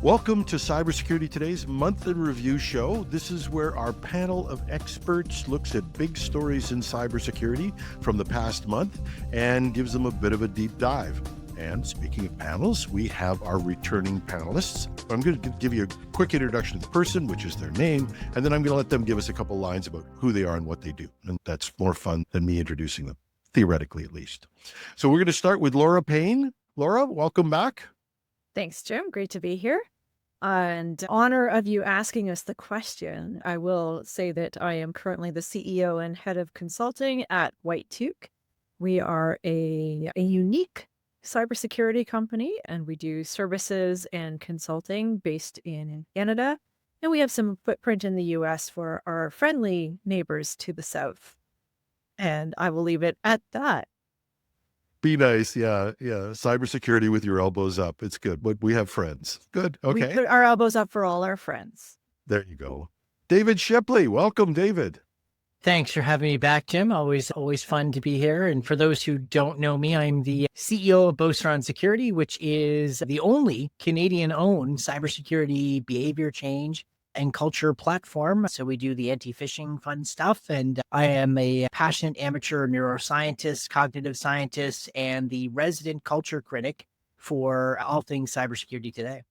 Welcome to Cybersecurity Today's month in review show. This is where our panel of experts looks at big stories in cybersecurity from the past month and gives them a bit of a deep dive. And speaking of panels, we have our returning panelists. I'm going to give you a quick introduction to the person, which is their name, and then I'm going to let them give us a couple lines about who they are and what they do. And that's more fun than me introducing them, theoretically at least. So we're going to start with Laura Payne. Laura, welcome back. Thanks, Jim. Great to be here. And honor of you asking us the question, I will say that I am currently the CEO and head of consulting at White Toque. We are a unique cybersecurity company, and we do services and consulting based in Canada. And we have some footprint in the US for our friendly neighbors to the south. And I will leave it at that. Be nice. Yeah. Cybersecurity with your elbows up. It's good. But we have friends. Good. Okay. We put our elbows up for all our friends. There you go. David Shipley. Welcome, David. Thanks for having me back, Jim. Always fun to be here. And for those who don't know me, I'm the CEO of Bostron Security, which is the only Canadian-owned cybersecurity behavior change and culture platform. So we do the anti-phishing fun stuff. And I am a passionate amateur neuroscientist, cognitive scientist, and the resident culture critic for all things cybersecurity today.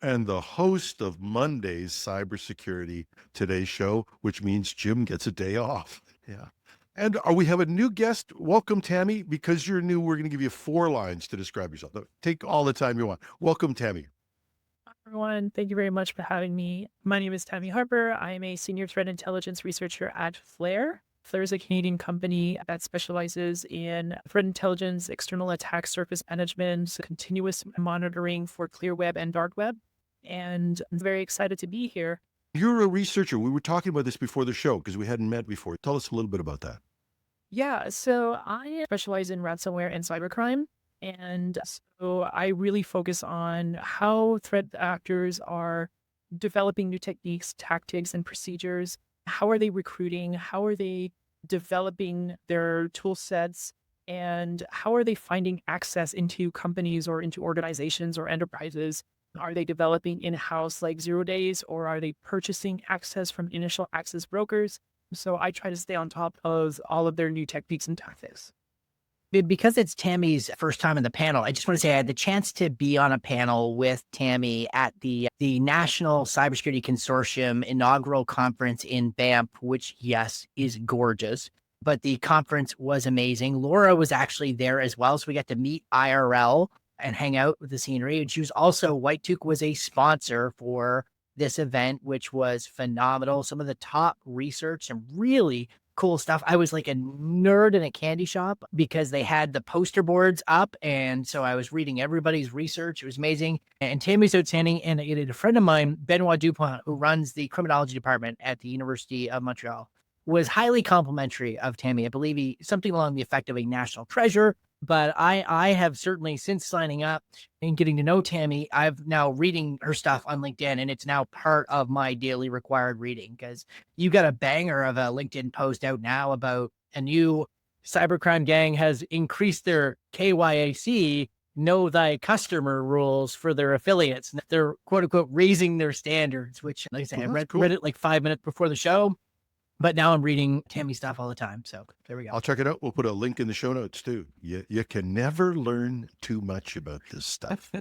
And the host of Monday's Cybersecurity Today show, which means Jim gets a day off. Yeah. And we have a new guest. Welcome, Tammy. Because you're new, we're going to give you 4 lines to describe yourself. Take all the time you want. Welcome, Tammy. Hi, everyone. Thank you very much for having me. My name is Tammy Harper. I am a senior threat intelligence researcher at Flare. Flare is a Canadian company that specializes in threat intelligence, external attack surface management, continuous monitoring for clear web and dark web. And I'm very excited to be here. You're a researcher. We were talking about this before the show because we hadn't met before. Tell us a little bit about that. Yeah, so I specialize in ransomware and cybercrime. And so I really focus on how threat actors are developing new techniques, tactics, and procedures. How are they recruiting? How are they developing their tool sets? And how are they finding access into companies or into organizations or enterprises? Are they developing in-house like 0 days, or are they purchasing access from initial access brokers? So I try to stay on top of all of their new techniques and tactics. Because it's Tammy's first time in the panel, I just want to say I had the chance to be on a panel with Tammy at the National Cybersecurity Consortium inaugural conference in Banff, which, yes, is gorgeous. But the conference was amazing. Laura was actually there as well, so we got to meet IRL and hang out with the scenery. And she was also, White Toque was a sponsor for this event, which was phenomenal. Some of the top research and really cool stuff. I was like a nerd in a candy shop because they had the poster boards up. And so I was reading everybody's research. It was amazing. And Tammy's outstanding. And a friend of mine, Benoit Dupont, who runs the criminology department at the University of Montreal, was highly complimentary of Tammy. I believe something along the effect of a national treasure. But I have certainly, since signing up and getting to know Tammy, I've now reading her stuff on LinkedIn, and it's now part of my daily required reading because you got a banger of a LinkedIn post out now about a new cybercrime gang has increased their KYAC, know thy customer rules for their affiliates. And they're quote unquote raising their standards, which like I say, I read it like 5 minutes before the show. But now I'm reading Tammy stuff all the time. So there we go. I'll check it out. We'll put a link in the show notes too. You can never learn too much about this stuff.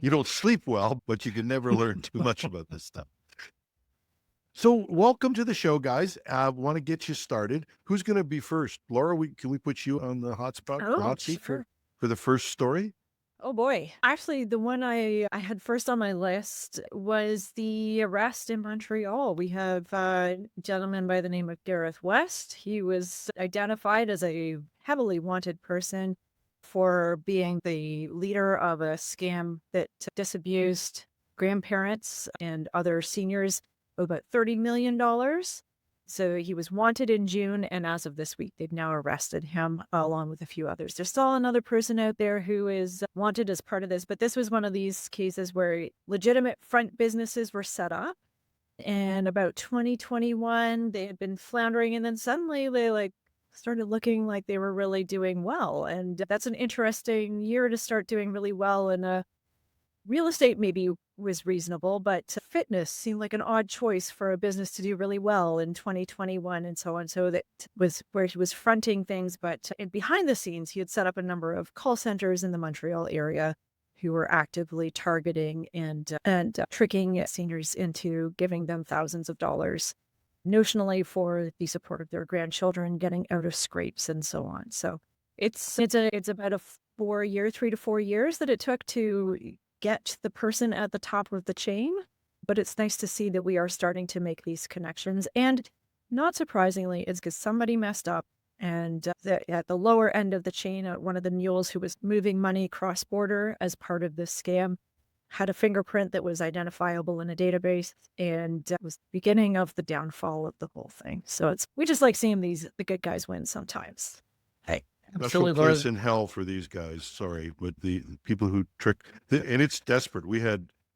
You don't sleep well, but you can never learn too much about this stuff. So welcome to the show, guys. I want to get you started. Who's going to be first? Laura, can we put you on the hot seat for the first story? Oh boy. Actually, the one I had first on my list was the arrest in Montreal. We have a gentleman by the name of Gareth West. He was identified as a heavily wanted person for being the leader of a scam that disabused grandparents and other seniors of about $30 million. So he was wanted in June, and as of this week, they've now arrested him along with a few others. There's still another person out there who is wanted as part of this, but this was one of these cases where legitimate front businesses were set up. And about 2021, they had been floundering, and then suddenly they started looking like they were really doing well. And that's an interesting year to start doing really well in a Real estate maybe was reasonable, but fitness seemed like an odd choice for a business to do really well in 2021 and so on. So that was where he was fronting things, but behind the scenes, he had set up a number of call centers in the Montreal area who were actively targeting and tricking seniors into giving them thousands of dollars notionally for the support of their grandchildren, getting out of scrapes and so on. So it's about a 3 to 4 years that it took to get the person at the top of the chain. But it's nice to see that we are starting to make these connections. And not surprisingly, it's because somebody messed up. And at the lower end of the chain, one of the mules who was moving money cross-border as part of this scam had a fingerprint that was identifiable in a database, and was the beginning of the downfall of the whole thing. So we just like seeing the good guys win sometimes. Hey, That's absolutely, a Laura. place in hell for these guys. Sorry, but the people who trick, and it's desperate.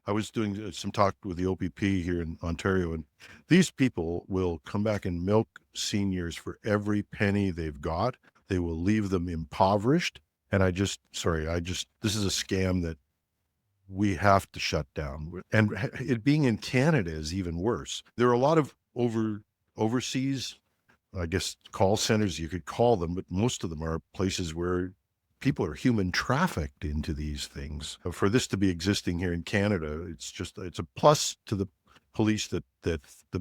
I was doing some talk with the OPP here in Ontario, and these people will come back and milk seniors for every penny they've got. They will leave them impoverished. And this is a scam that we have to shut down. And it being in Canada is even worse. There are a lot of overseas, I guess, call centers, you could call them, but most of them are places where people are human trafficked into these things. For this to be existing here in Canada, it's a plus to the police that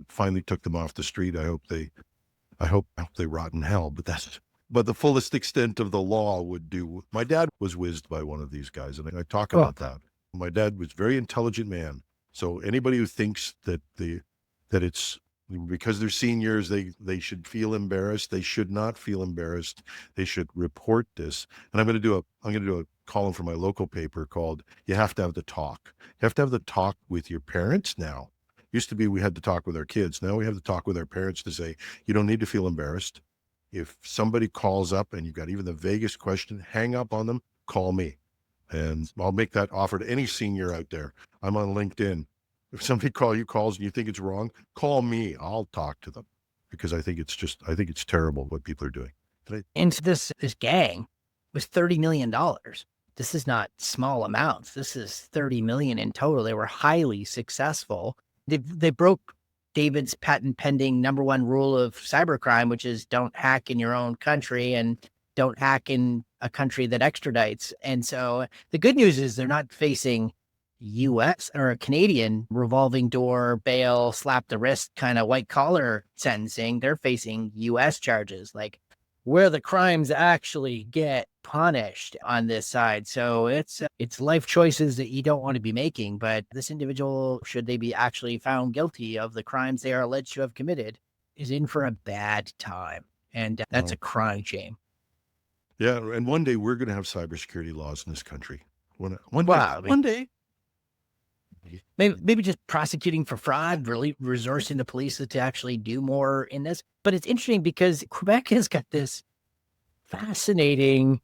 finally took them off the street. I hope they rot in hell, but the fullest extent of the law would do. My dad was whizzed by one of these guys, and I talk about that. My dad was a very intelligent man. So anybody who thinks that it's because they're seniors, they should feel embarrassed. They should not feel embarrassed. They should report this. And I'm going to do a column for my local paper called "You Have to Have the Talk." You have to have the talk with your parents now. Used to be we had to talk with our kids. Now we have to talk with our parents to say, you don't need to feel embarrassed. If somebody calls up and you've got even the vaguest question, hang up on them, call me. And I'll make that offer to any senior out there. I'm on LinkedIn. If somebody calls and you think it's wrong, call me. I'll talk to them, because I think it's terrible what people are doing. And this gang was $30 million. This is not small amounts. This is $30 million in total. They were highly successful. They broke David's patent pending #1 rule of cybercrime, which is don't hack in your own country and don't hack in a country that extradites. And so the good news is they're not facing US or Canadian revolving door, bail, slap the wrist kind of white collar sentencing. They're facing US charges, like where the crimes actually get punished on this side. So it's life choices that you don't want to be making. But this individual, should they be actually found guilty of the crimes they are alleged to have committed, is in for a bad time. And that's a crying shame. Yeah, and one day we're going to have cybersecurity laws in this country. One day. Maybe just prosecuting for fraud, really resourcing the police to actually do more in this. But it's interesting because Quebec has got this fascinating,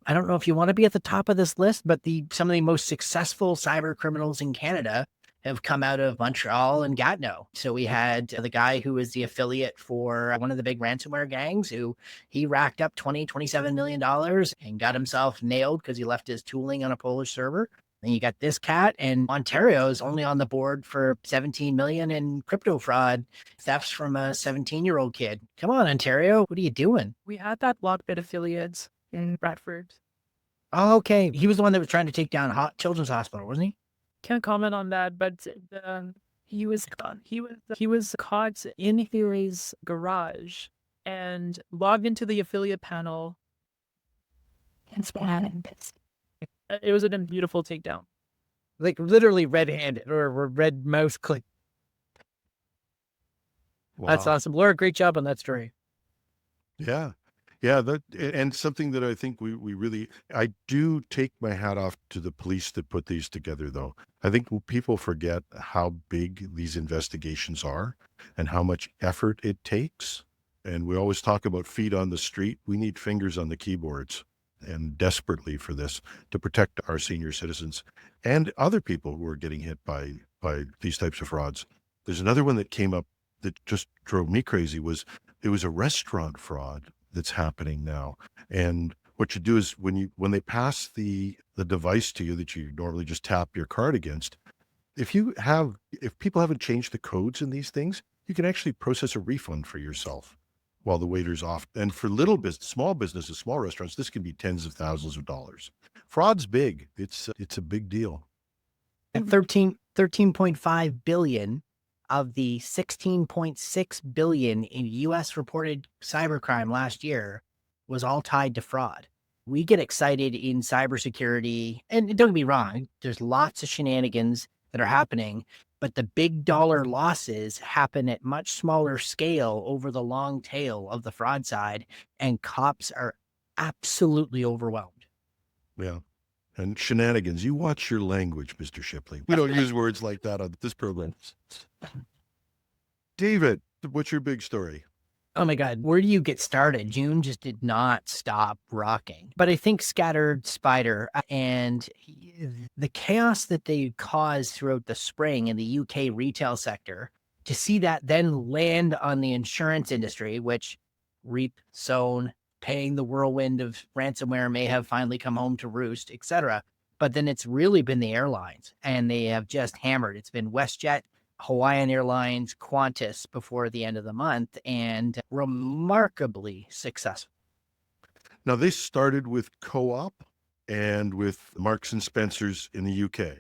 I don't know if you want to be at the top of this list, but some of the most successful cyber criminals in Canada have come out of Montreal and Gatineau. So we had the guy who was the affiliate for one of the big ransomware gangs, who he racked up $27 million and got himself nailed because he left his tooling on a Polish server. Then you got this cat, and Ontario is only on the board for 17 million in crypto fraud thefts from a 17-year-old kid. Come on, Ontario, what are you doing? We had that Lockbit affiliate in Bradford. Oh, okay. He was the one that was trying to take down Children's Hospital, wasn't he? Can't comment on that, but he was caught in his garage and logged into the affiliate panel. It was a beautiful takedown. Like literally red-handed or red mouse click. Wow. That's awesome. Laura, great job on that story. Yeah. And something that I think I do take my hat off to the police that put these together, though. I think people forget how big these investigations are and how much effort it takes. And we always talk about feet on the street. We need fingers on the keyboards, and desperately for this, to protect our senior citizens and other people who are getting hit by these types of frauds. There's another one that came up that just drove me crazy. It was a restaurant fraud that's happening now. And what you do is when they pass the device to you that you normally just tap your card against, if people haven't changed the codes in these things, you can actually process a refund for yourself while the waiter's off. And for small businesses, small restaurants, this can be tens of thousands of dollars. Fraud's big. It's a big deal. And 13.5 billion of the 16.6 billion in US reported cybercrime last year was all tied to fraud. We get excited in cybersecurity, and don't get me wrong, there's lots of shenanigans that are happening, but the big dollar losses happen at much smaller scale over the long tail of the fraud side, and cops are absolutely overwhelmed. Yeah. And shenanigans. You watch your language, Mr. Shipley. We don't use words like that on this program. David, what's your big story? Oh my God, where do you get started? June just did not stop rocking. But I think Scattered Spider and the chaos that they caused throughout the spring in the UK retail sector, to see that then land on the insurance industry, which reap, sown, paying the whirlwind of ransomware may have finally come home to roost, etc. But then it's really been the airlines, and they have just hammered. It's been WestJet, Hawaiian Airlines, Qantas before the end of the month, and remarkably successful. Now, they started with Co-op and with Marks and Spencer's in the UK.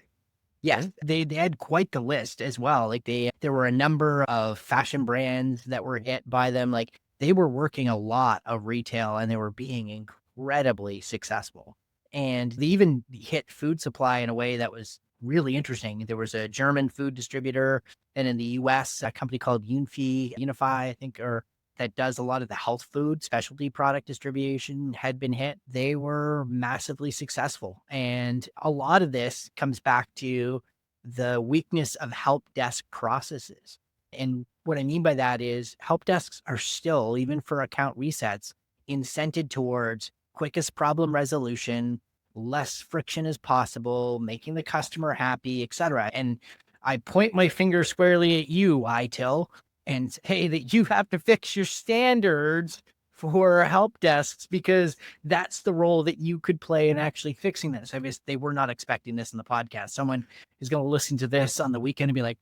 Yes, they had quite the list as well. Like there were a number of fashion brands that were hit by them. Like they were working a lot of retail, and they were being incredibly successful. And they even hit food supply in a way that was really interesting. There was a German food distributor, and in the US, a company called Unify, I think, or that does a lot of the health food specialty product distribution had been hit. They were massively successful. And a lot of this comes back to the weakness of help desk processes. And what I mean by that is help desks are still, even for account resets, incented towards quickest problem resolution, less friction as possible, making the customer happy, etc. And I point my finger squarely at you, ITIL, and say that you have to fix your standards for help desks, because that's the role that you could play in actually fixing this. I mean, they were not expecting this in the podcast. Someone is going to listen to this on the weekend and be like,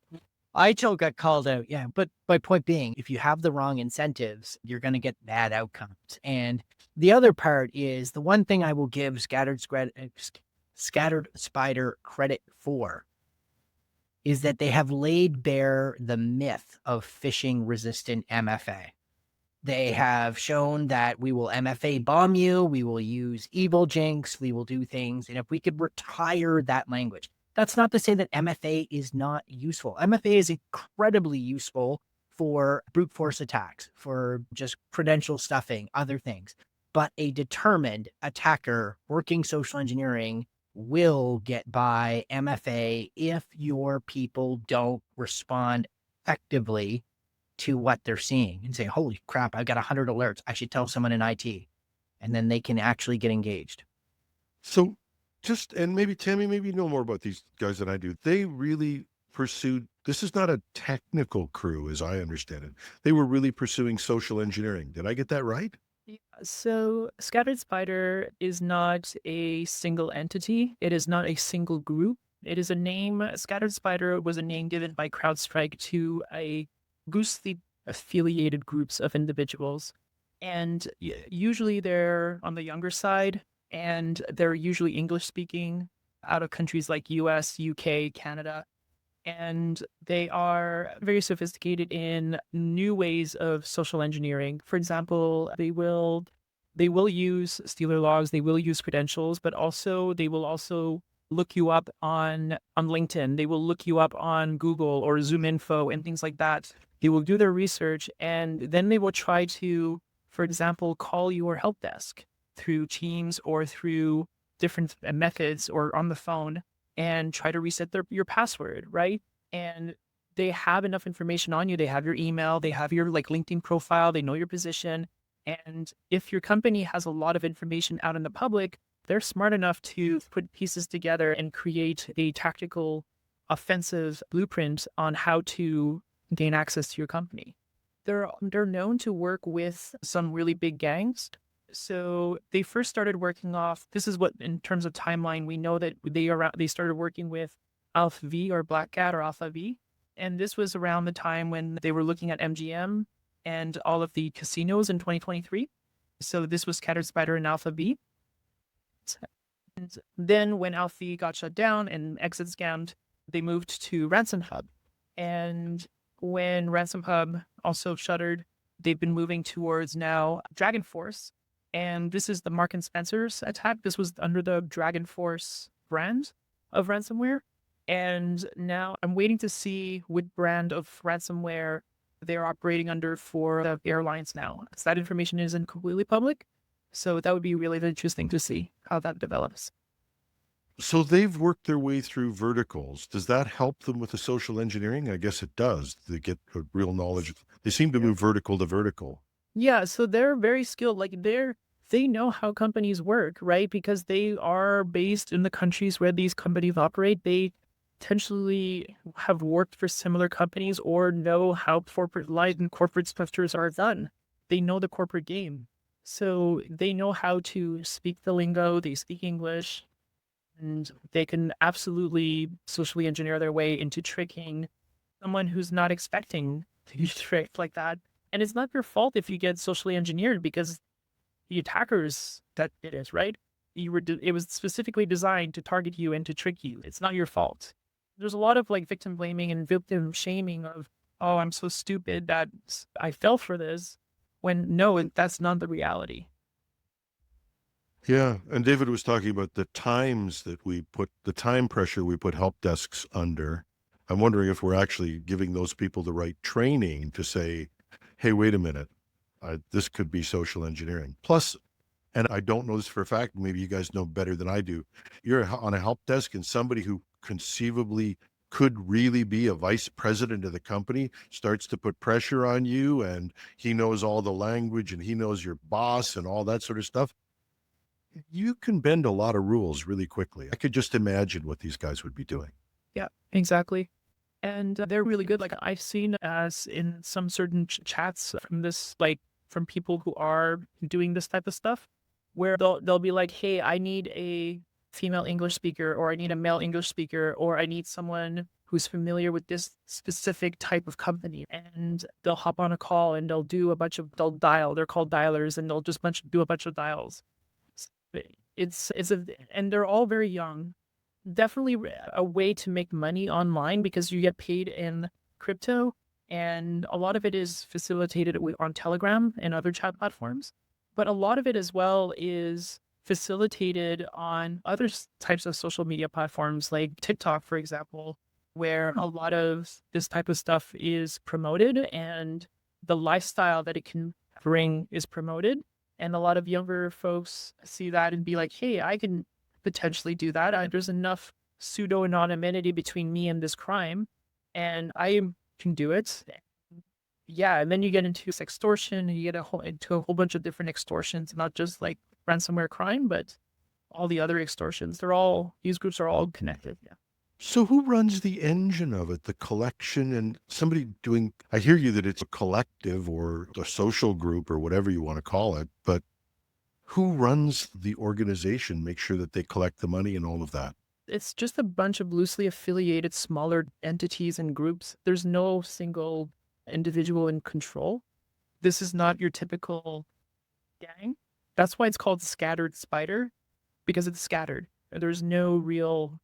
ITIL got called out. Yeah, but my point being, if you have the wrong incentives, you're going to get bad outcomes. And the other part is the one thing I will give Scattered Spider credit for is that they have laid bare the myth of phishing-resistant MFA. They have shown that we will MFA bomb you, we will use evil jinx, we will do things. And if we could retire that language, that's not to say that MFA is not useful. MFA is incredibly useful for brute force attacks, for just credential stuffing, other things. But a determined attacker working social engineering will get by MFA if your people don't respond effectively to what they're seeing and say, holy crap, I've got 100 alerts. I should tell someone in IT. And then they can actually get engaged. So and maybe Tammy, maybe you know more about these guys than I do. They really pursued, this is not a technical crew as I understand it. They were really pursuing social engineering. Did I get that right? Yeah, so Scattered Spider is not a single entity. It is not a single group. It is a name. Scattered Spider was a name given by CrowdStrike to a loosely affiliated groups of individuals. And usually they're on the younger side, and they're usually English speaking out of countries like US, UK, Canada. And they are very sophisticated in new ways of social engineering. For example, they will use Stealer logs, they will use credentials, but also they will also look you up on LinkedIn. They will look you up on Google or ZoomInfo and things like that. They will do their research, and then they will try to, for example, call your help desk through Teams or through different methods or on the phone and try to reset your password, right? And they have enough information on you. They have your email, they have your LinkedIn profile, they know your position. And if your company has a lot of information out in the public, they're smart enough to put pieces together and create a tactical offensive blueprint on how to gain access to your company. They're known to work with some really big gangs. So they first started working off. This is what, in terms of timeline, we know that they started working with Alpha V or Black Cat or Alpha V, and this was around the time when they were looking at MGM and all of the casinos in 2023. So this was Scattered Spider and Alpha V. And then when Alpha V got shut down and Exit scammed, they moved to Ransom Hub. And when Ransom Hub also shuttered, they've been moving towards now Dragon Force. And this is the Mark and Spencer's attack. This was under the Dragon Force brand of ransomware. And now I'm waiting to see what brand of ransomware they're operating under for the airlines now, because that information isn't completely public. So that would be really interesting to see how that develops. So they've worked their way through verticals. Does that help them with the social engineering? I guess it does. They get a real knowledge. They seem to move vertical to vertical. Yeah, so they're very skilled. Like they know how companies work, right? Because they are based in the countries where these companies operate. They potentially have worked for similar companies or know how corporate life and corporate structures are done. They know the corporate game. So they know how to speak the lingo, they speak English, and they can absolutely socially engineer their way into tricking someone who's not expecting to be tricked like that. And it's not your fault if you get socially engineered, because the attackers that did it, right? It was specifically designed to target you and to trick you. It's not your fault. There's a lot of like victim blaming and victim shaming of, oh, I'm so stupid that I fell for this, when no, that's not the reality. Yeah. And David was talking about the time pressure we put help desks under. I'm wondering if we're actually giving those people the right training to say, hey, wait a minute, this could be social engineering. Plus, and I don't know this for a fact, maybe you guys know better than I do, you're on a help desk and somebody who conceivably could really be a vice president of the company starts to put pressure on you, and he knows all the language and he knows your boss and all that sort of stuff. You can bend a lot of rules really quickly. I could just imagine what these guys would be doing. Yeah, exactly. And they're really good. Like I've seen as in some certain chats from this, like from people who are doing this type of stuff, where they'll be like, hey, I need a female English speaker, or I need a male English speaker, or I need someone who's familiar with this specific type of company. And they'll hop on a call and they'll dial. They're called dialers, and they'll just do a bunch of dials. And they're all very young. Definitely a way to make money online, because you get paid in crypto, and a lot of it is facilitated on Telegram and other chat platforms. But a lot of it as well is facilitated on other types of social media platforms like TikTok, for example, where a lot of this type of stuff is promoted and the lifestyle that it can bring is promoted. And a lot of younger folks see that and be like, hey, I can potentially do that. There's enough pseudo-anonymity between me and this crime, and I can do it. Yeah, and then you get into extortion, you get into a whole bunch of different extortions, not just like ransomware crime, but all the other extortions. These groups are all connected. Yeah. So who runs the engine of it, the collection, and I hear you that it's a collective or a social group or whatever you want to call it, but who runs the organization, make sure that they collect the money and all of that? It's just a bunch of loosely affiliated smaller entities and groups. There's no single individual in control. This is not your typical gang. That's why it's called Scattered Spider, because it's scattered. There's no real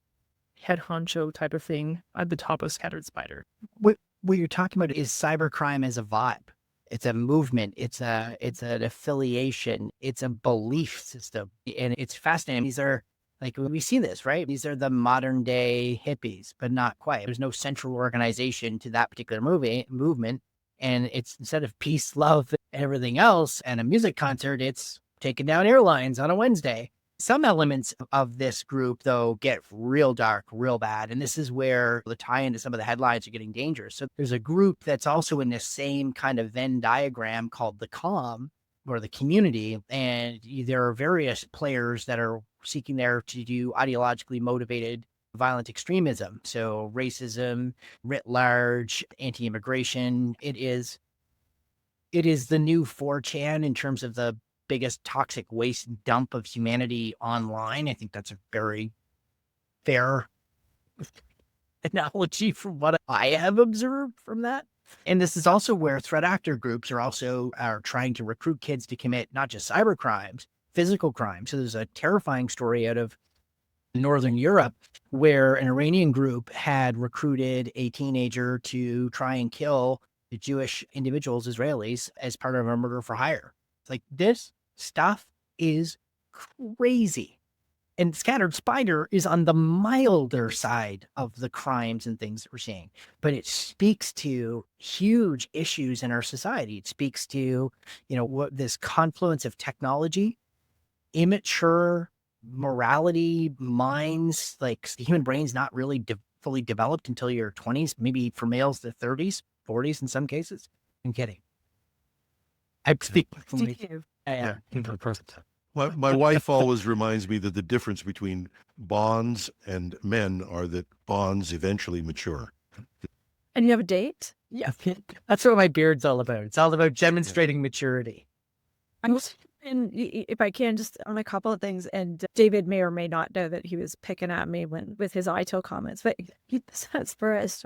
head honcho type of thing at the top of Scattered Spider. What you're talking about is cybercrime as a vibe. It's a movement. It's an affiliation. It's a belief system. And it's fascinating. These are, like, we see this, right? These are the modern day hippies, but not quite. There's no central organization to that particular movement. And it's, instead of peace, love, and everything else, and a music concert, it's taking down airlines on a Wednesday. Some elements of this group, though, get real dark, real bad. And this is where the tie into some of the headlines are getting dangerous. So there's a group that's also in this same kind of Venn diagram called the COM, or the community. And there are various players that are seeking there to do ideologically motivated violent extremism. So racism, writ large, anti-immigration. It is the new 4chan in terms of the biggest toxic waste dump of humanity online. I think that's a very fair analogy from what I have observed from that. And this is also where threat actor groups are trying to recruit kids to commit not just cyber crimes, physical crimes. So there's a terrifying story out of Northern Europe where an Iranian group had recruited a teenager to try and kill the Jewish individuals, Israelis, as part of a murder for hire. It's like, this stuff is crazy. And Scattered Spider is on the milder side of the crimes and things that we're seeing. But it speaks to huge issues in our society. It speaks to, what this confluence of technology, immature morality, minds, like the human brain's not really fully developed until your 20s, maybe for males, the 30s, 40s in some cases. I'm kidding. I speak from Yeah. My wife always reminds me that the difference between bonds and men are that bonds eventually mature. And you have a date? Yeah, that's what my beard's all about. It's all about demonstrating maturity. And if I can, just on a couple of things, and David may or may not know that he was picking at me with his ITIL comments, but that's for us.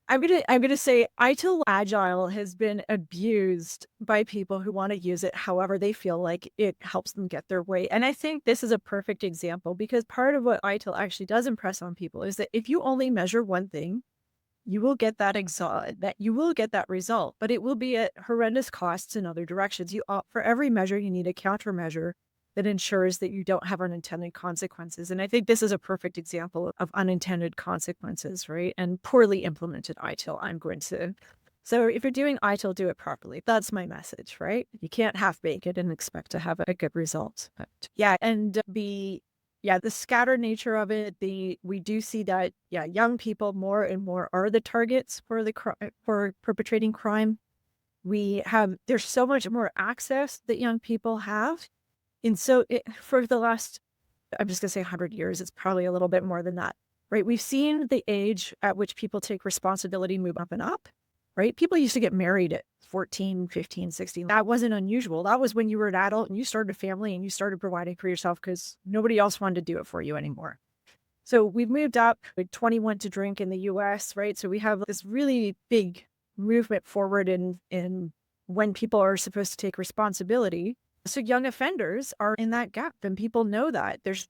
I'm gonna say ITIL Agile has been abused by people who want to use it however they feel like it helps them get their way. And I think this is a perfect example, because part of what ITIL actually does impress on people is that if you only measure one thing, you will get that result, but it will be at horrendous costs in other directions. For every measure, you need a countermeasure that ensures that you don't have unintended consequences. And I think this is a perfect example of unintended consequences, right? And poorly implemented ITIL. So if you're doing ITIL, do it properly. That's my message, right? You can't half bake it and expect to have a good result. But yeah, and the scattered nature of it, we do see that, young people more and more are the targets for perpetrating crime. There's so much more access that young people have. And so for the last, I'm just going to say 100 years, it's probably a little bit more than that, right? We've seen the age at which people take responsibility move up and up, right? People used to get married at 14, 15, 16. That wasn't unusual. That was when you were an adult and you started a family and you started providing for yourself because nobody else wanted to do it for you anymore. So we've moved up with 21 to drink in the US, right? So we have this really big movement forward in when people are supposed to take responsibility. So young offenders are in that gap, and people know that there's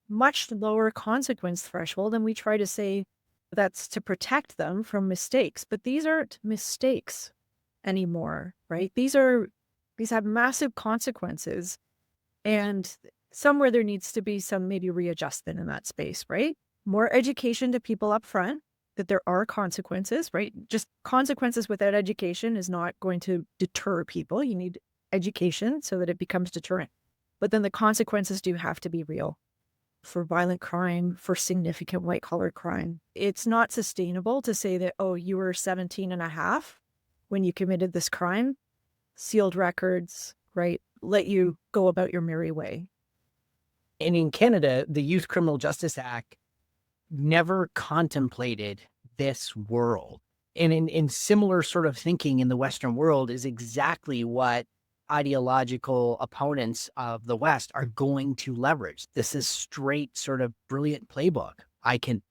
much lower consequence threshold. And we try to say that's to protect them from mistakes, but these aren't mistakes anymore, right? These have massive consequences, and somewhere there needs to be some maybe readjustment in that space, right? More education to people up front that there are consequences, right? Just consequences without education is not going to deter people. You need education so that it becomes deterrent. But then the consequences do have to be real for violent crime, for significant white collar crime. It's not sustainable to say that, oh, you were 17 and a half when you committed this crime, sealed records, right? Let you go about your merry way. And in Canada, the Youth Criminal Justice Act never contemplated this world. And in similar sort of thinking in the Western world is exactly what ideological opponents of the West are going to leverage. This is straight sort of brilliant playbook.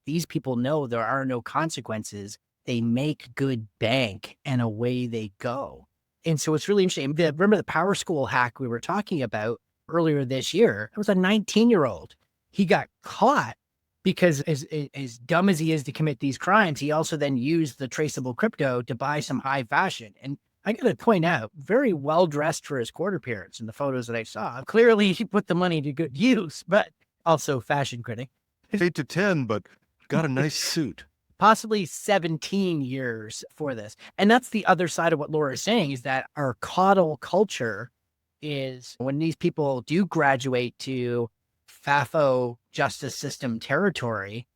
These people know there are no consequences. They make good bank and away they go. And so it's really interesting. Remember the Power School hack we were talking about earlier this year? It was a 19-year-old. He got caught because as dumb as he is to commit these crimes, he also then used the traceable crypto to buy some high fashion. And I got to point out, very well dressed for his court appearance in the photos that I saw. Clearly, he put the money to good use, but also fashion critic. 8 to 10, but got a nice suit. Possibly 17 years for this. And that's the other side of what Laura is saying, is that our coddle culture is when these people do graduate to FAFO justice system territory,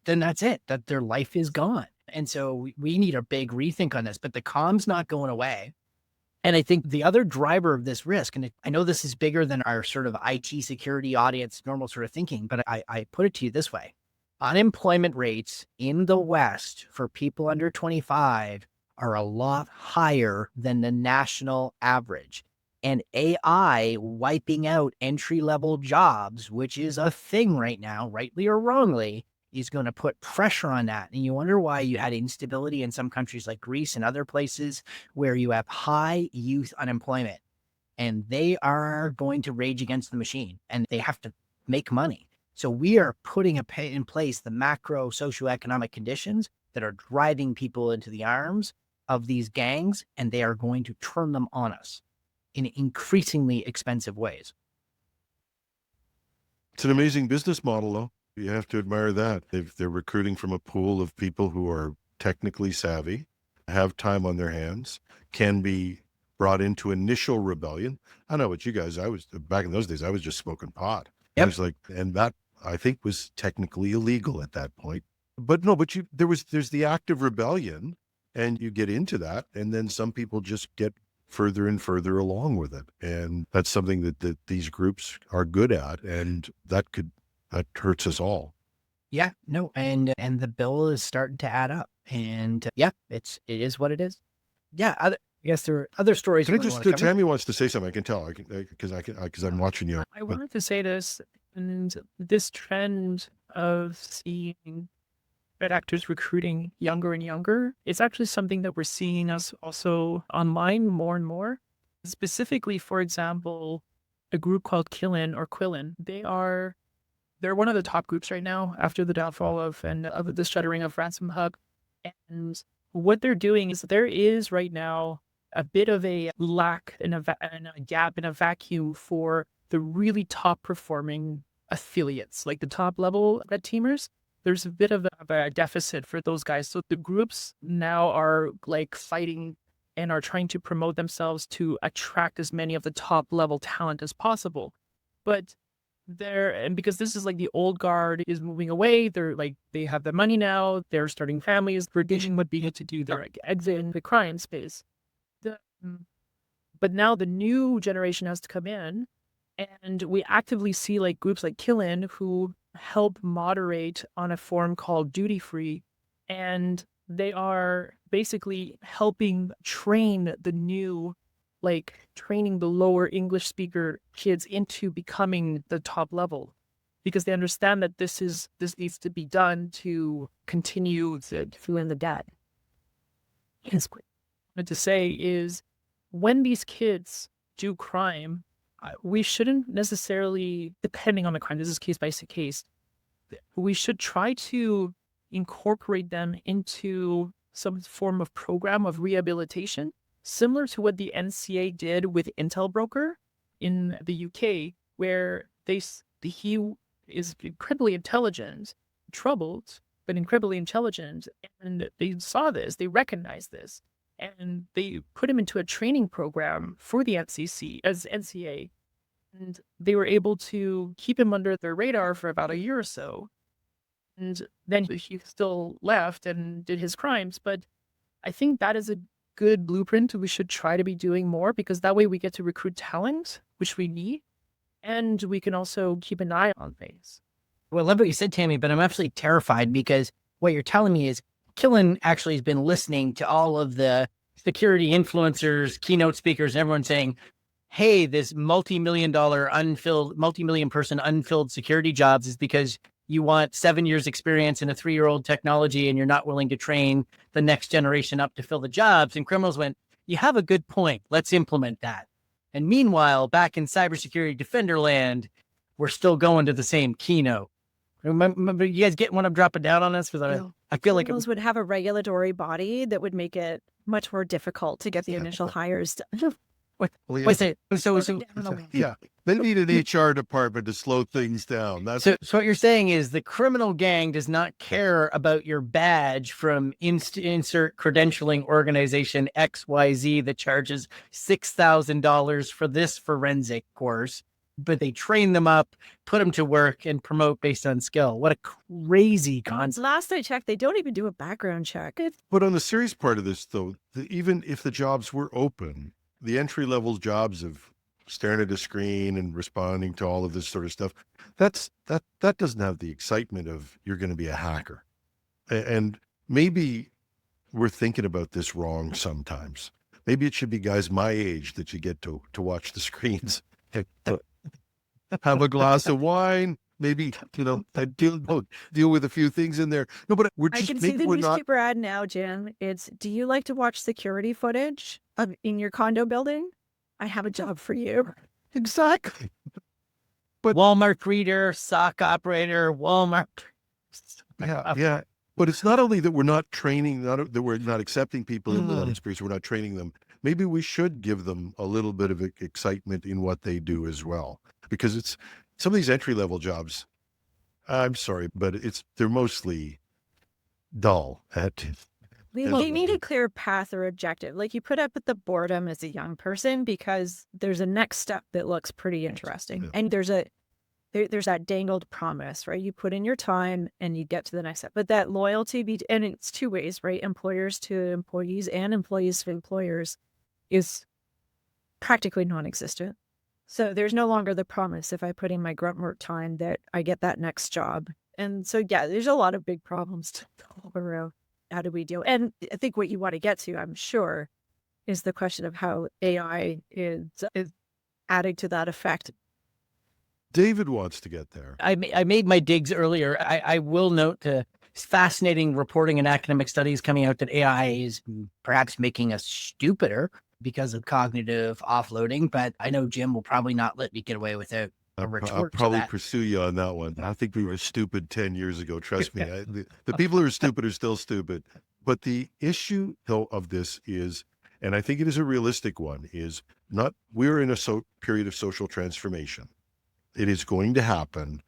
then that's it, that their life is gone. And so we need a big rethink on this, but the comm's not going away. And I think the other driver of this risk, and I know this is bigger than our sort of IT security audience, normal sort of thinking, but I put it to you this way. Unemployment rates in the West for people under 25 are a lot higher than the national average. and AI wiping out entry-level jobs, which is a thing right now, rightly or wrongly, is going to put pressure on that. And you wonder why you had instability in some countries like Greece and other places where you have high youth unemployment. And they are going to rage against the machine, and they have to make money. So we are putting in place the macro socioeconomic conditions that are driving people into the arms of these gangs, and they are going to turn them on us in increasingly expensive ways. It's an amazing business model, though. You have to admire that. They're recruiting from a pool of people who are technically savvy, have time on their hands, can be brought into initial rebellion. I know what you guys, back in those days, I was just smoking pot. Yep. I was like, and that I think was technically illegal at that point. But no, there's the act of rebellion, and you get into that, and then some people just get further and further along with it. And that's something that these groups are good at, and that hurts us all. Yeah, no, and the bill is starting to add up, and it is what it is. Yeah, I guess there are other stories. Can I just, Tammy wants to say something. I can tell, because I'm watching you. I wanted to say this, and this trend of seeing threat actors recruiting younger and younger, it's actually something that we're seeing us also online more and more. Specifically, for example, a group called Quillen. They're one of the top groups right now after the downfall of the shuttering of Ransom Hub. And what they're doing is there is right now a bit of a lack and a gap in a vacuum for the really top performing affiliates, like the top level red teamers. There's a bit of a deficit for those guys. So the groups now are like fighting and are trying to promote themselves to attract as many of the top level talent as possible. But because this is like the old guard is moving away, they have the money now, they're starting families, tradition would be to do their exit in the crime space. But now the new generation has to come in, and we actively see like groups like Quillen who help moderate on a forum called Duty Free, and they are basically helping train the new, training the lower English speaker kids into becoming the top level, because they understand that this needs to be done to continue in the debt. What I wanted to say is, when these kids do crime, we shouldn't necessarily, depending on the crime, this is case by case, we should try to incorporate them into some form of program of rehabilitation, similar to what the NCA did with Intel Broker in the UK, where he is incredibly intelligent, troubled, but incredibly intelligent, and they saw this, they recognized this, and they put him into a training program for the NCA, and they were able to keep him under their radar for about a year or so. And then he still left and did his crimes. But I think that is a good blueprint we should try to be doing more, because that way we get to recruit talent, which we need, and we can also keep an eye on things. Well, I love what you said, Tammy, but I'm absolutely terrified, because what you're telling me is Quillen actually has been listening to all of the security influencers, keynote speakers, and everyone saying, hey, this multi-million person unfilled security jobs is because you want 7 years experience in a 3-year-old technology, and you're not willing to train the next generation up to fill the jobs. And criminals went, you have a good point. Let's implement that. And meanwhile, back in cybersecurity defender land, we're still going to the same keynote. Remember, you guys want to drop it down on us? Because I feel like criminals would have a regulatory body that would make it much more difficult to get the initial hires done. Yeah, they need an HR department to slow things down. So what you're saying is the criminal gang does not care about your badge from insert credentialing organization XYZ that charges $6,000 for this forensic course, but they train them up, put them to work, and promote based on skill. What a crazy concept. Last I checked, they don't even do a background check. But on the serious part of this, though, even if the jobs were open, the entry-level jobs of staring at a screen and responding to all of this sort of stuff, that doesn't have the excitement of you're going to be a hacker. And maybe we're thinking about this wrong sometimes. Maybe it should be guys my age that you get to watch the screens. Have a glass of wine. Maybe, I deal with a few things in there. No, but we're I just can see maybe the we're not newspaper ad now, Jim. It's, do you like to watch security footage in your condo building? I have a job for you. exactly. But Walmart reader, sock operator, Walmart. Yeah. But it's not only that we're not training, that we're not accepting people in that experience, we're not training them. Maybe we should give them a little bit of excitement in what they do as well. Because it's some of these entry-level jobs, I'm sorry, but they're mostly dull They need a clear path or objective. Like, you put up with the boredom as a young person because there's a next step that looks pretty interesting. Yeah. And there's that dangled promise, right? You put in your time and you get to the next step. But that loyalty, and it's two ways, right? Employers to employees and employees to employers is practically non-existent. So there's no longer the promise, if I put in my grunt work time, that I get that next job. And so, yeah, there's a lot of big problems to go around. How do we deal? And I think what you want to get to, I'm sure, is the question of how AI is adding to that effect. David wants to get there. I made my digs earlier. I will note fascinating reporting and academic studies coming out that AI is perhaps making us stupider because of cognitive offloading. But I know Jim will probably not let me get away with it. I'll probably pursue you on that one. I think we were stupid 10 years ago. Trust me. The people who are stupid are still stupid. But the issue, though, of this is, and I think it is a realistic one, is not, we're in a period of social transformation. It is going to happen.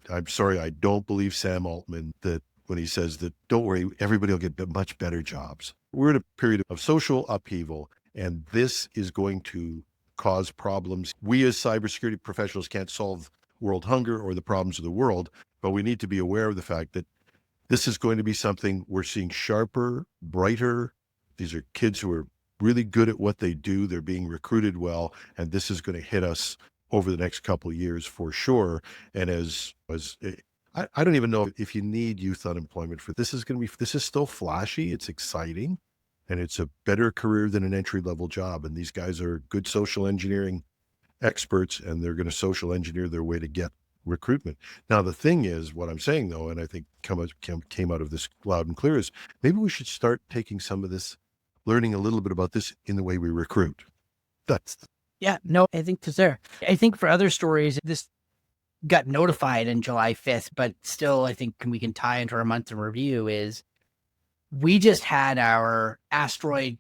I'm sorry, I don't believe Sam Altman that when he says that, don't worry, everybody will get much better jobs. We're in a period of social upheaval, and this is going to cause problems. We as cybersecurity professionals can't solve world hunger or the problems of the world, but we need to be aware of the fact that this is going to be something we're seeing sharper, brighter. These are kids who are really good at what they do. They're being recruited well, and this is going to hit us over the next couple of years for sure. And I don't even know if you need youth unemployment for this. This is still flashy. It's exciting. And it's a better career than an entry-level job. And these guys are good social engineering experts, and they're going to social engineer their way to get recruitment. Now, the thing is, what I'm saying, though, and I think came out of this loud and clear, is maybe we should start taking some of this, learning a little bit about this in the way we recruit. Yeah, no, I think it's there. I think for other stories, this got notified on July 5th, but still, I think we can tie into our month in review is we just had our asteroid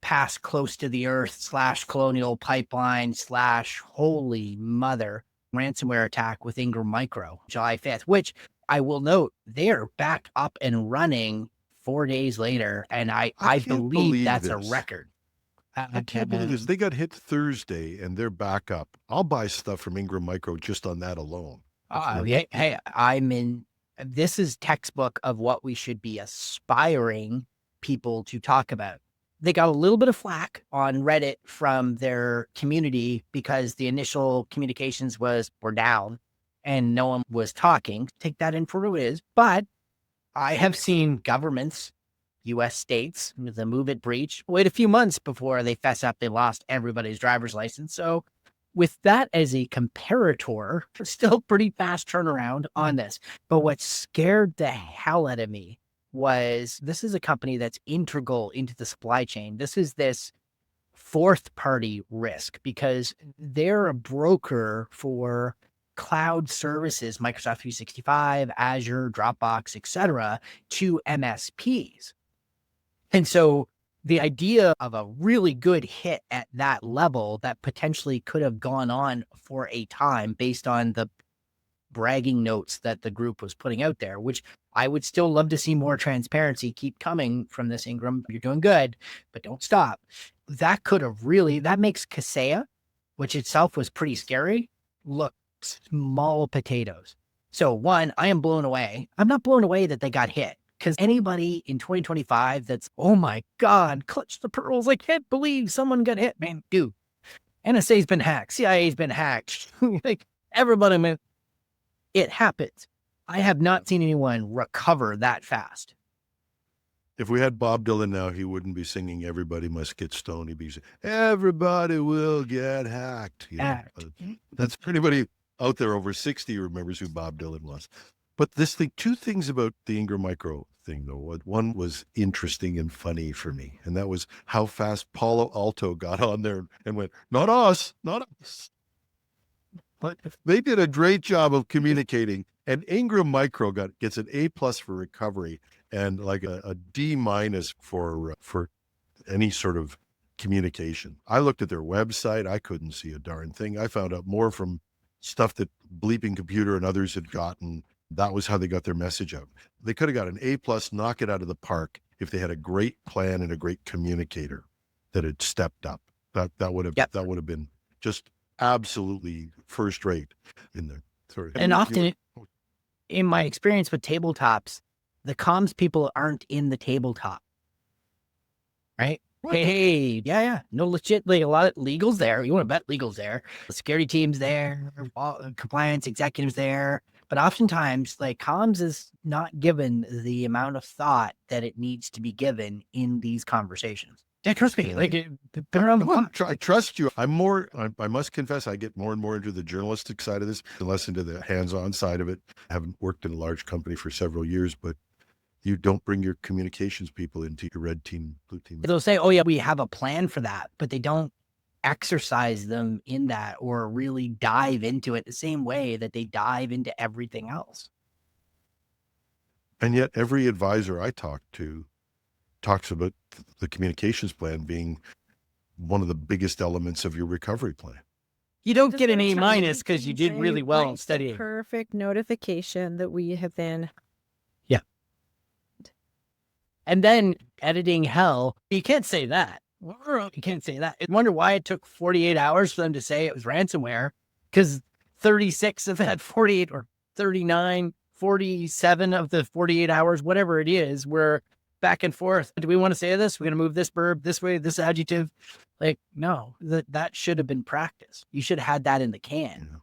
pass close to the Earth / colonial pipeline / holy mother ransomware attack with Ingram Micro, July 5th, which I will note they're back up and running 4 days later. And I believe that's a record. I can't believe this. They got hit Thursday and they're back up. I'll buy stuff from Ingram Micro just on that alone. Hey, this is textbook of what we should be aspiring people to talk about. They got a little bit of flack on Reddit from their community because the initial communications were down and no one was talking. Take that in for what it is. But I have seen governments, U.S. states, with a move it breach, wait a few months before they fess up they lost everybody's driver's license. So with that as a comparator, still pretty fast turnaround on this. But what scared the hell out of me was this is a company that's integral into the supply chain. This is this fourth party risk because they're a broker for cloud services, Microsoft 365, Azure, Dropbox, etc., to MSPs. And so the idea of a really good hit at that level that potentially could have gone on for a time based on the bragging notes that the group was putting out there, which I would still love to see more transparency keep coming from this, Ingram. You're doing good, but don't stop. That could have that makes Kaseya, which itself was pretty scary, look small potatoes. So one, I am blown away. I'm not blown away that they got hit. Because anybody in 2025 that's, oh my God, clutch the pearls, I can't believe someone got hit, man, dude. NSA's been hacked, CIA's been hacked, like everybody, man, it happens. I have not seen anyone recover that fast. If we had Bob Dylan now, he wouldn't be singing "Everybody Must Get Stoned." He'd be saying, "Everybody will get hacked." That's anybody out there over 60 who remembers who Bob Dylan was. But this thing, two things about the Ingram Micro thing, though. One was interesting and funny for me, and that was how fast Palo Alto got on there and went, "Not us, not us." But they did a great job of communicating, and Ingram Micro gets an A+ for recovery and like a D- for any sort of communication. I looked at their website. I couldn't see a darn thing. I found out more from stuff that Bleeping Computer and others had gotten. That was how they got their message out. They could have got an A+, knock it out of the park, if they had a great plan and a great communicator that had stepped up. That would have been just absolutely first rate in there. Sorry. And often, in my experience with tabletops, the comms people aren't in the tabletop, right? What? Hey, yeah, no legit. Like a lot of legal's there. You want to bet legal's there. The security team's there. Compliance executives there. But oftentimes, like comms is not given the amount of thought that it needs to be given in these conversations. Yeah, trust me. Like, been around the block. I trust you. I must confess, I get more and more into the journalistic side of this and less into the hands-on side of it. I haven't worked in a large company for several years, but you don't bring your communications people into your red team, blue team. They'll say, "Oh yeah, we have a plan for that," but they don't exercise them in that or really dive into it the same way that they dive into everything else. And yet every advisor I talk to talks about the communications plan being one of the biggest elements of your recovery plan. You don't get an A- because you did really well in studying. Perfect notification that we have been. Yeah. And then editing hell, you can't say that. You can't say that. I wonder why it took 48 hours for them to say it was ransomware, because 36 of that 48 or 39, 47 of the 48 hours, whatever it is, were back and forth. Do we want to say this? We're going to move this verb this way, this adjective. Like, no, that should have been practice. You should have had that in the can.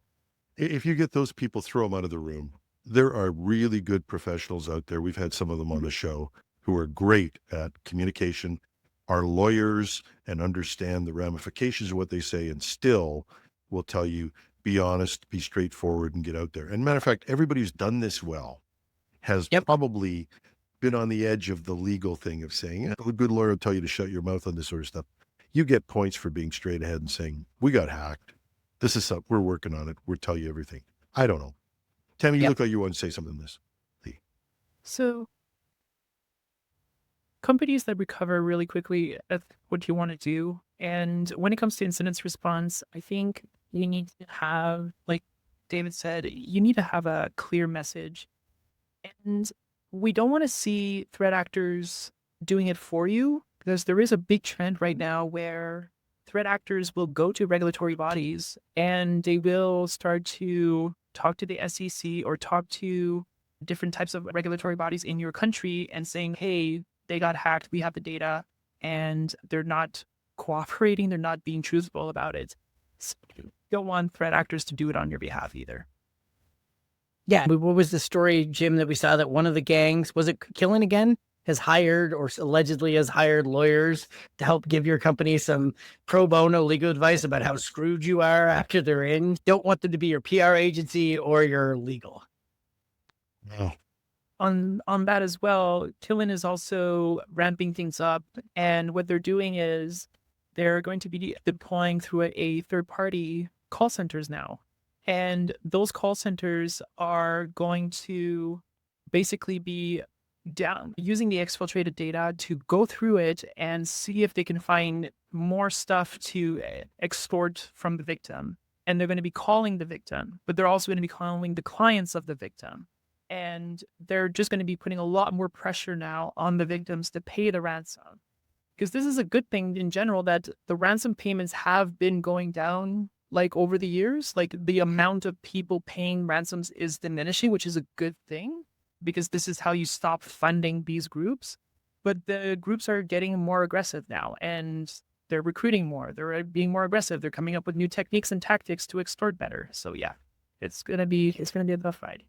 If you get those people, throw them out of the room. There are really good professionals out there. We've had some of them on the show who are great at communication, are lawyers and understand the ramifications of what they say, and still will tell you, be honest, be straightforward, and get out there. And matter of fact, everybody who's done this well has probably been on the edge of the legal thing of saying, a good lawyer will tell you to shut your mouth on this sort of stuff. You get points for being straight ahead and saying, we got hacked. This is something, we're working on it. We'll tell you everything. I don't know. Tammy, you look like you want to say something on this. So companies that recover really quickly at what you want to do. And when it comes to incident response, I think you need to have, like David said, you need to have a clear message. And we don't want to see threat actors doing it for you, because there is a big trend right now where threat actors will go to regulatory bodies and they will start to talk to the SEC or talk to different types of regulatory bodies in your country and saying, hey, they got hacked, we have the data, and they're not cooperating, they're not being truthful about it. So you don't want threat actors to do it on your behalf either. Yeah. What was the story, Jim, that we saw that one of the gangs, was it Killing again, has hired or allegedly has hired lawyers to help give your company some pro bono legal advice about how screwed you are after they're in? Don't want them to be your PR agency or your legal. No. On that as well, Killen is also ramping things up, and what they're doing is they're going to be deploying through a third-party call centers now, and those call centers are going to basically be using the exfiltrated data to go through it and see if they can find more stuff to extort from the victim. And they're going to be calling the victim, but they're also going to be calling the clients of the victim. And they're just going to be putting a lot more pressure now on the victims to pay the ransom. Because this is a good thing in general, that the ransom payments have been going down like over the years. Like the amount of people paying ransoms is diminishing, which is a good thing, because this is how you stop funding these groups. But the groups are getting more aggressive now, and they're recruiting more. They're being more aggressive. They're coming up with new techniques and tactics to extort better. So yeah, it's gonna be a tough fight.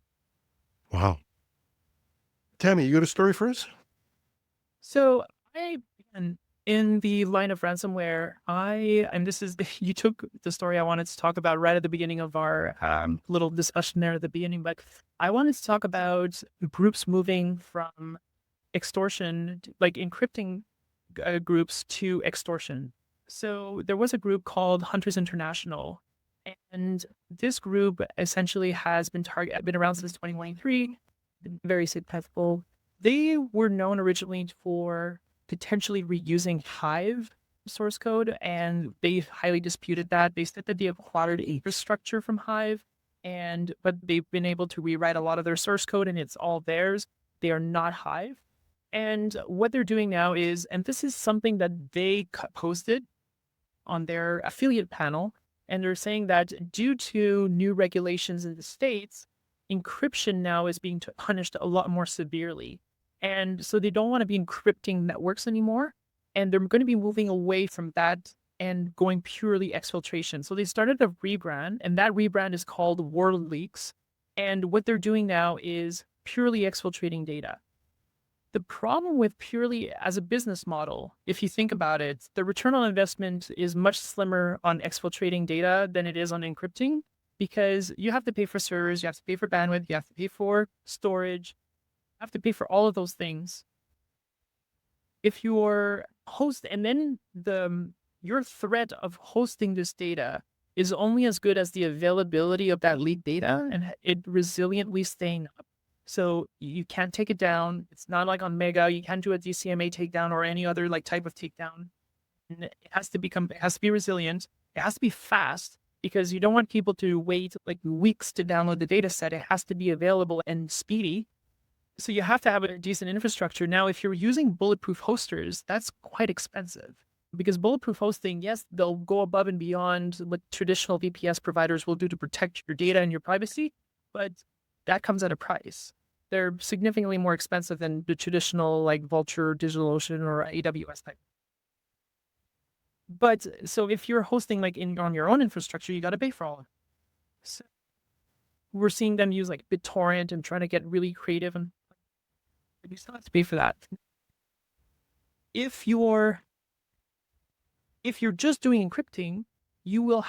Wow. Tammy, you got a story for us? So I began in the line of ransomware. And this is, you took the story I wanted to talk about right at the beginning of our little discussion there at the beginning, but I wanted to talk about groups moving from extortion, like encrypting groups to extortion. So there was a group called Hunters International, and this group essentially has been around since 2023, been very successful. They were known originally for potentially reusing Hive source code, and they highly disputed that. They said that they acquired infrastructure from Hive, but they've been able to rewrite a lot of their source code, and it's all theirs. They are not Hive. And what they're doing now is, and this is something that they posted on their affiliate panel, and they're saying that due to new regulations in the States, encryption now is being punished a lot more severely. And so they don't want to be encrypting networks anymore. And they're going to be moving away from that and going purely exfiltration. So they started a rebrand, and that rebrand is called World Leaks. And what they're doing now is purely exfiltrating data. The problem with purely as a business model, if you think about it, the return on investment is much slimmer on exfiltrating data than it is on encrypting, because you have to pay for servers, you have to pay for bandwidth, you have to pay for storage, you have to pay for all of those things. If your host, and then your threat of hosting this data is only as good as the availability of that leaked data and it resiliently staying up. So you can't take it down. It's not like on Mega. You can't do a DCMA takedown or any other like type of takedown. And it has to be resilient. It has to be fast, because you don't want people to wait like weeks to download the data set. It has to be available and speedy. So you have to have a decent infrastructure. Now, if you're using bulletproof hosters, that's quite expensive, because bulletproof hosting, yes, they'll go above and beyond what traditional VPS providers will do to protect your data and your privacy, but that comes at a price. They're significantly more expensive than the traditional like Vultr, DigitalOcean, or AWS type. But so if you're hosting like on your own infrastructure, you got to pay for all of it. So we're seeing them use like BitTorrent and trying to get really creative, and you still have to pay for that. If you're just doing encrypting, you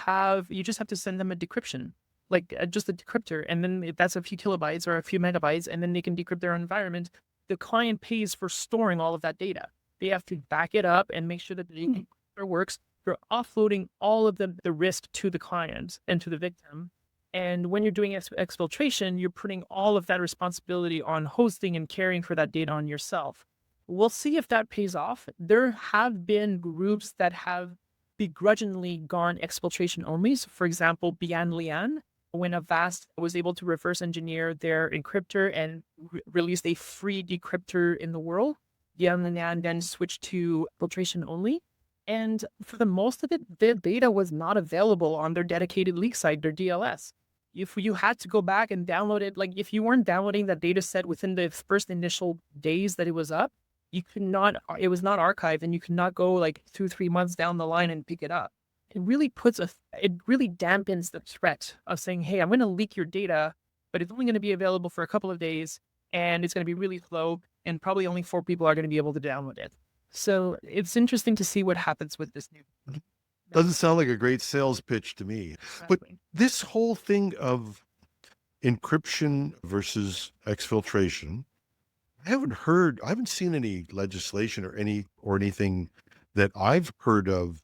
just have to send them a decryption, like just a decryptor, and then if that's a few kilobytes or a few megabytes, and then they can decrypt their environment. The client pays for storing all of that data. They have to back it up and make sure that the decryptor works. You're offloading all of the risk to the client and to the victim. And when you're doing exfiltration, you're putting all of that responsibility on hosting and caring for that data on yourself. We'll see if that pays off. There have been groups that have begrudgingly gone exfiltration only. So for example, Bian Lian, when Avast was able to reverse engineer their encryptor and released a free decryptor in the world, Bian Lian then switched to filtration only. And for the most of it, their data was not available on their dedicated leak site, their DLS. If you had to go back and download it, like if you weren't downloading that data set within the first initial days that it was up, you could not, it was not archived, and you could not go like 2-3 months down the line and pick it up. It really dampens the threat of saying, hey, I'm going to leak your data, but it's only going to be available for a couple of days, and it's going to be really slow, and probably only 4 people are going to be able to download it. So it's interesting to see what happens with this new. Doesn't sound like a great sales pitch to me. Exactly. But this whole thing of encryption versus exfiltration, I haven't seen any legislation or anything that I've heard of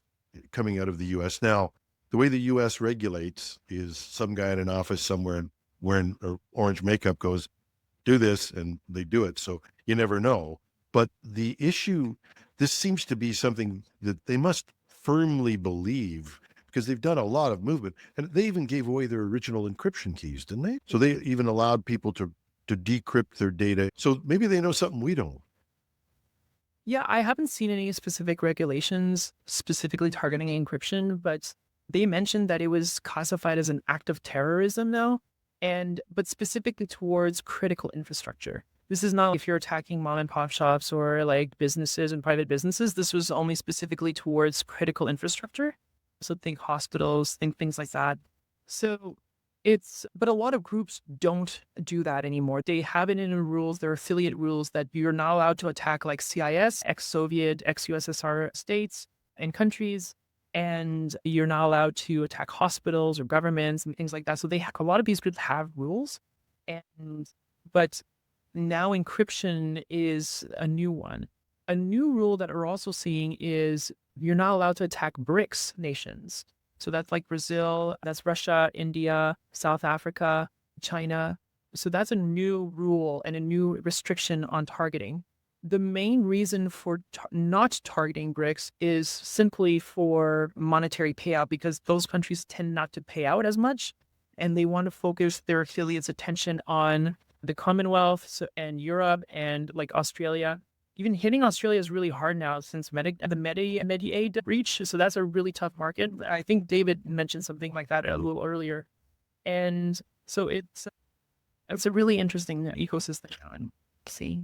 coming out of the US. Now, the way the US regulates is some guy in an office somewhere wearing orange makeup goes, do this, and they do it. So you never know. But the issue, this seems to be something that they must firmly believe, because they've done a lot of movement, and they even gave away their original encryption keys, didn't they? So they even allowed people to decrypt their data. So maybe they know something we don't. Yeah, I haven't seen any specific regulations specifically targeting encryption, but they mentioned that it was classified as an act of terrorism now, but specifically towards critical infrastructure. This is not if you're attacking mom and pop shops or like businesses and private businesses. This was only specifically towards critical infrastructure. So think hospitals, think things like that. So But a lot of groups don't do that anymore. They have it in the rules, their affiliate rules, that you're not allowed to attack like CIS, ex-Soviet, ex-USSR states and countries, and you're not allowed to attack hospitals or governments and things like that. So a lot of these groups have rules, but now encryption is a new one. A new rule that we're also seeing is you're not allowed to attack BRICS nations. So that's like Brazil, that's Russia, India, South Africa, China. So that's a new rule and a new restriction on targeting. The main reason for not targeting BRICS is simply for monetary payout, because those countries tend not to pay out as much, and they want to focus their affiliates' attention on the Commonwealth and Europe and like Australia. Even hitting Australia is really hard now since the Mediaid breach. So that's a really tough market. I think David mentioned something like that a little earlier. And so it's a really interesting ecosystem now. And see,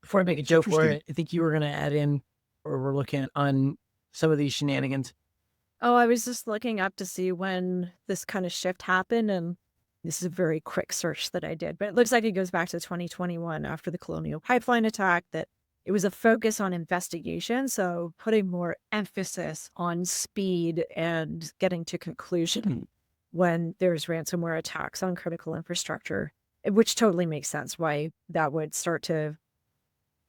Before I make a joke for it, I think you were going to add in, or we're looking on some of these shenanigans. Oh, I was just looking up to see when this kind of shift happened, and this is a very quick search that I did, but it looks like it goes back to 2021 after the Colonial Pipeline attack, that it was a focus on investigation. So putting more emphasis on speed and getting to conclusion when there's ransomware attacks on critical infrastructure, which totally makes sense why that would start to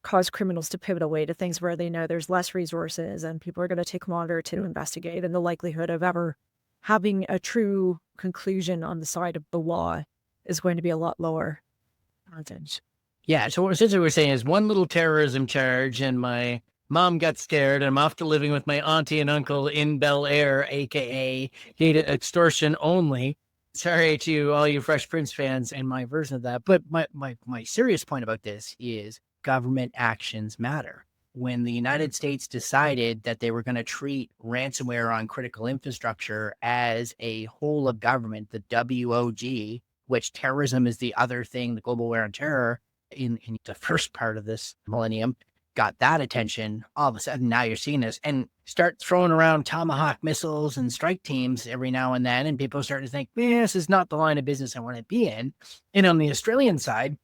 cause criminals to pivot away to things where they know there's less resources and people are going to take longer to investigate, and the likelihood of ever having a true conclusion on the side of the law is going to be a lot lower. Yeah, so essentially what we're saying is one little terrorism charge and my mom got scared and I'm off to living with my auntie and uncle in Bel Air, aka data extortion only. Sorry to all you Fresh Prince fans and my version of that. But my serious point about this is government actions matter. When the United States decided that they were going to treat ransomware on critical infrastructure as a whole of government, the WOG, which terrorism is the other thing, the global war on terror in the first part of this millennium, got that attention. All of a sudden, now you're seeing this and start throwing around Tomahawk missiles and strike teams every now and then. And people start to think, this is not the line of business I want to be in. And on the Australian side,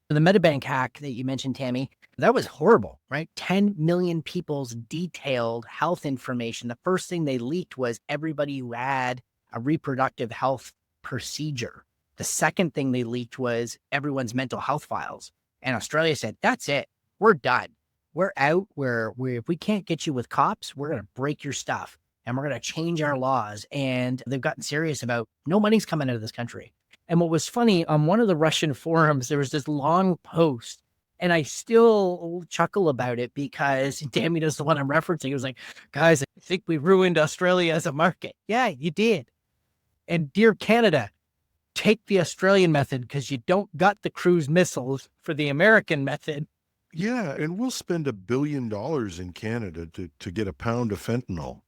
the Medibank hack that you mentioned, Tammy, that was horrible, right? 10 million people's detailed health information. The first thing they leaked was everybody who had a reproductive health procedure. The second thing they leaked was everyone's mental health files. And Australia said, that's it. We're done. We're out. If we can't get you with cops, we're going to break your stuff and we're going to change our laws. And they've gotten serious about no money's coming out of this country. And what was funny, on one of the Russian forums, there was this long post, and I still chuckle about it because Tammy knows the one I'm referencing. It was like, guys, I think we ruined Australia as a market. Yeah, you did. And dear Canada, take the Australian method because you don't got the cruise missiles for the American method. Yeah, and we'll spend $1 billion in Canada to get a pound of fentanyl.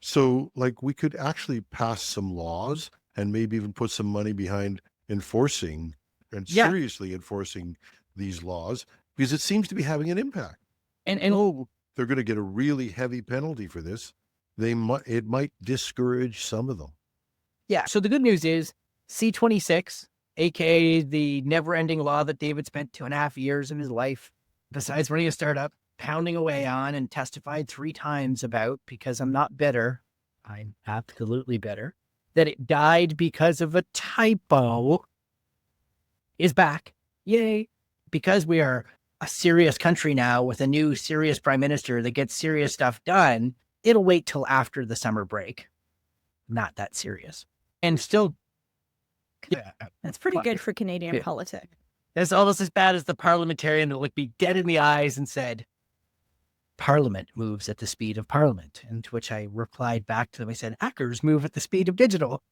So, like, we could actually pass some laws and maybe even put some money behind enforcing and seriously enforcing these laws, because it seems to be having an impact. And they're going to get a really heavy penalty for this. It might discourage some of them. Yeah. So the good news is C26, aka the never-ending law that David spent 2.5 years of his life, besides running a startup, pounding away on and testified 3 times about, because I'm not bitter, I'm absolutely bitter, that it died because of a typo, is back. Yay. Because we are a serious country now with a new serious prime minister that gets serious stuff done, it'll wait till after the summer break. Not that serious. And still, yeah. That's pretty good for Canadian politics. That's almost as bad as the parliamentarian that looked me dead in the eyes and said, Parliament moves at the speed of Parliament. And to which I replied back to them, I said, hackers move at the speed of digital.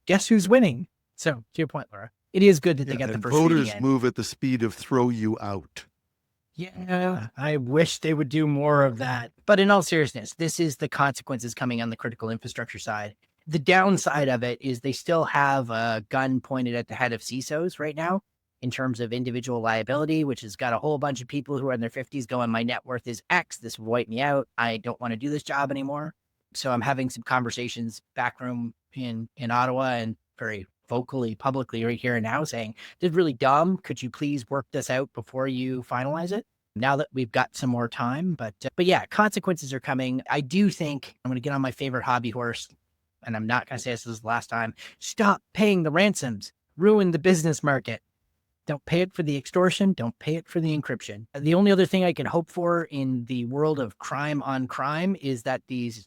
Guess who's winning? So, to your point, Laura, it is good that they got the first voters reading in. Move at the speed of throw you out. Yeah, I wish they would do more of that. But in all seriousness, this is the consequences coming on the critical infrastructure side. The downside of it is they still have a gun pointed at the head of CISOs right now in terms of individual liability, which has got a whole bunch of people who are in their 50s going, my net worth is X, this will wipe me out. I don't want to do this job anymore. So I'm having some conversations backroom in Ottawa and very vocally, publicly right here and now saying, this is really dumb. Could you please work this out before you finalize it? Now that we've got some more time, but yeah, consequences are coming. I do think I'm going to get on my favorite hobby horse, and I'm not going to say this is the last time. Stop paying the ransoms, ruin the business market. Don't pay it for the extortion. Don't pay it for the encryption. The only other thing I can hope for in the world of crime on crime is that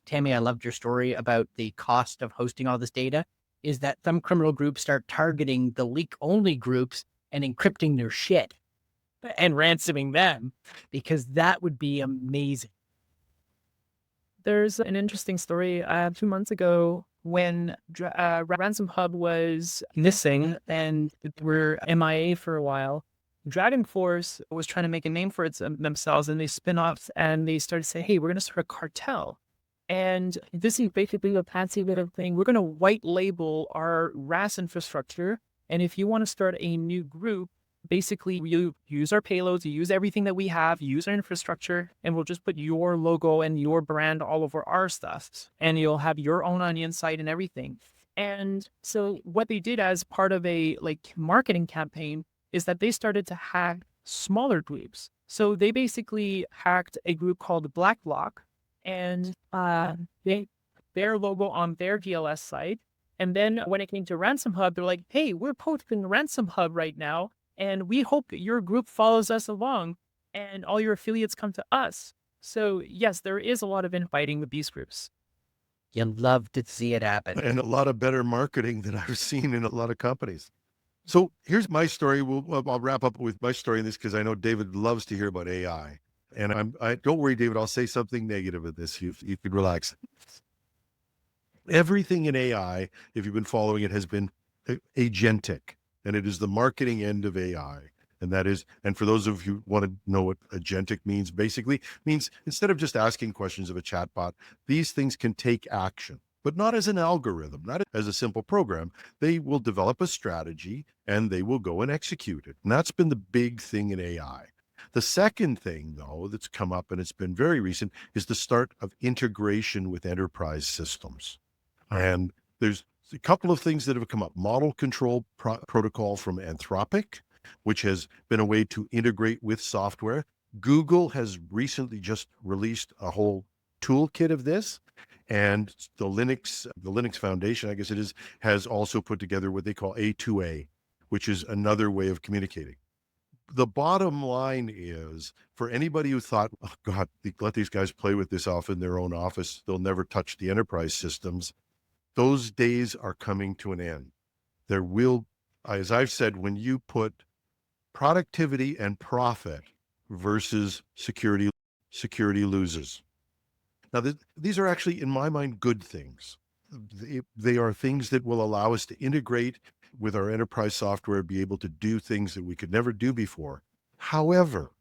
Tammy, I loved your story about the cost of hosting all this data, is that some criminal groups start targeting the leak-only groups and encrypting their shit and ransoming them, because that would be amazing. There's an interesting story 2 months ago when Ransom Hub was missing and were MIA for a while. Dragon Force was trying to make a name for themselves, and they spin off and they started to say, hey, we're going to start a cartel. And this is basically a fancy little thing. We're going to white label our RAS infrastructure. And if you want to start a new group, basically you use our payloads, you use everything that we have, you use our infrastructure, and we'll just put your logo and your brand all over our stuff. And you'll have your own onion site and everything. And so what they did as part of a marketing campaign is that they started to hack smaller groups. So they basically hacked a group called BlackLock, and their logo on their DLS site. And then when it came to Ransom Hub, they're like, hey, we're posting Ransom Hub right now, and we hope that your group follows us along and all your affiliates come to us. So yes, there is a lot of infighting with these groups. You love to see it happen. And a lot of better marketing than I've seen in a lot of companies. So here's my story. I'll wrap up with my story in this because I know David loves to hear about AI. And I don't worry, David, I'll say something negative in this. You can relax. Everything in AI, if you've been following it, has been agentic. And it is the marketing end of AI. And that is, and for those of you who want to know what agentic means, basically means instead of just asking questions of a chatbot, these things can take action, but not as an algorithm, not as a simple program. They will develop a strategy and they will go and execute it. And that's been the big thing in AI. The second thing, though, that's come up, and it's been very recent, is the start of integration with enterprise systems. And there's a couple of things that have come up. Model control protocol from Anthropic, which has been a way to integrate with software. Google has recently just released a whole toolkit of this. And the Linux Foundation, I guess it is, has also put together what they call A2A, which is another way of communicating. The bottom line is, for anybody who thought, oh God, let these guys play with this off in their own office, they'll never touch the enterprise systems. Those days are coming to an end. There will, as I've said, when you put productivity and profit versus security loses. Now, these are actually, in my mind, good things. They are things that will allow us to integrate with our enterprise software, be able to do things that we could never do before. However,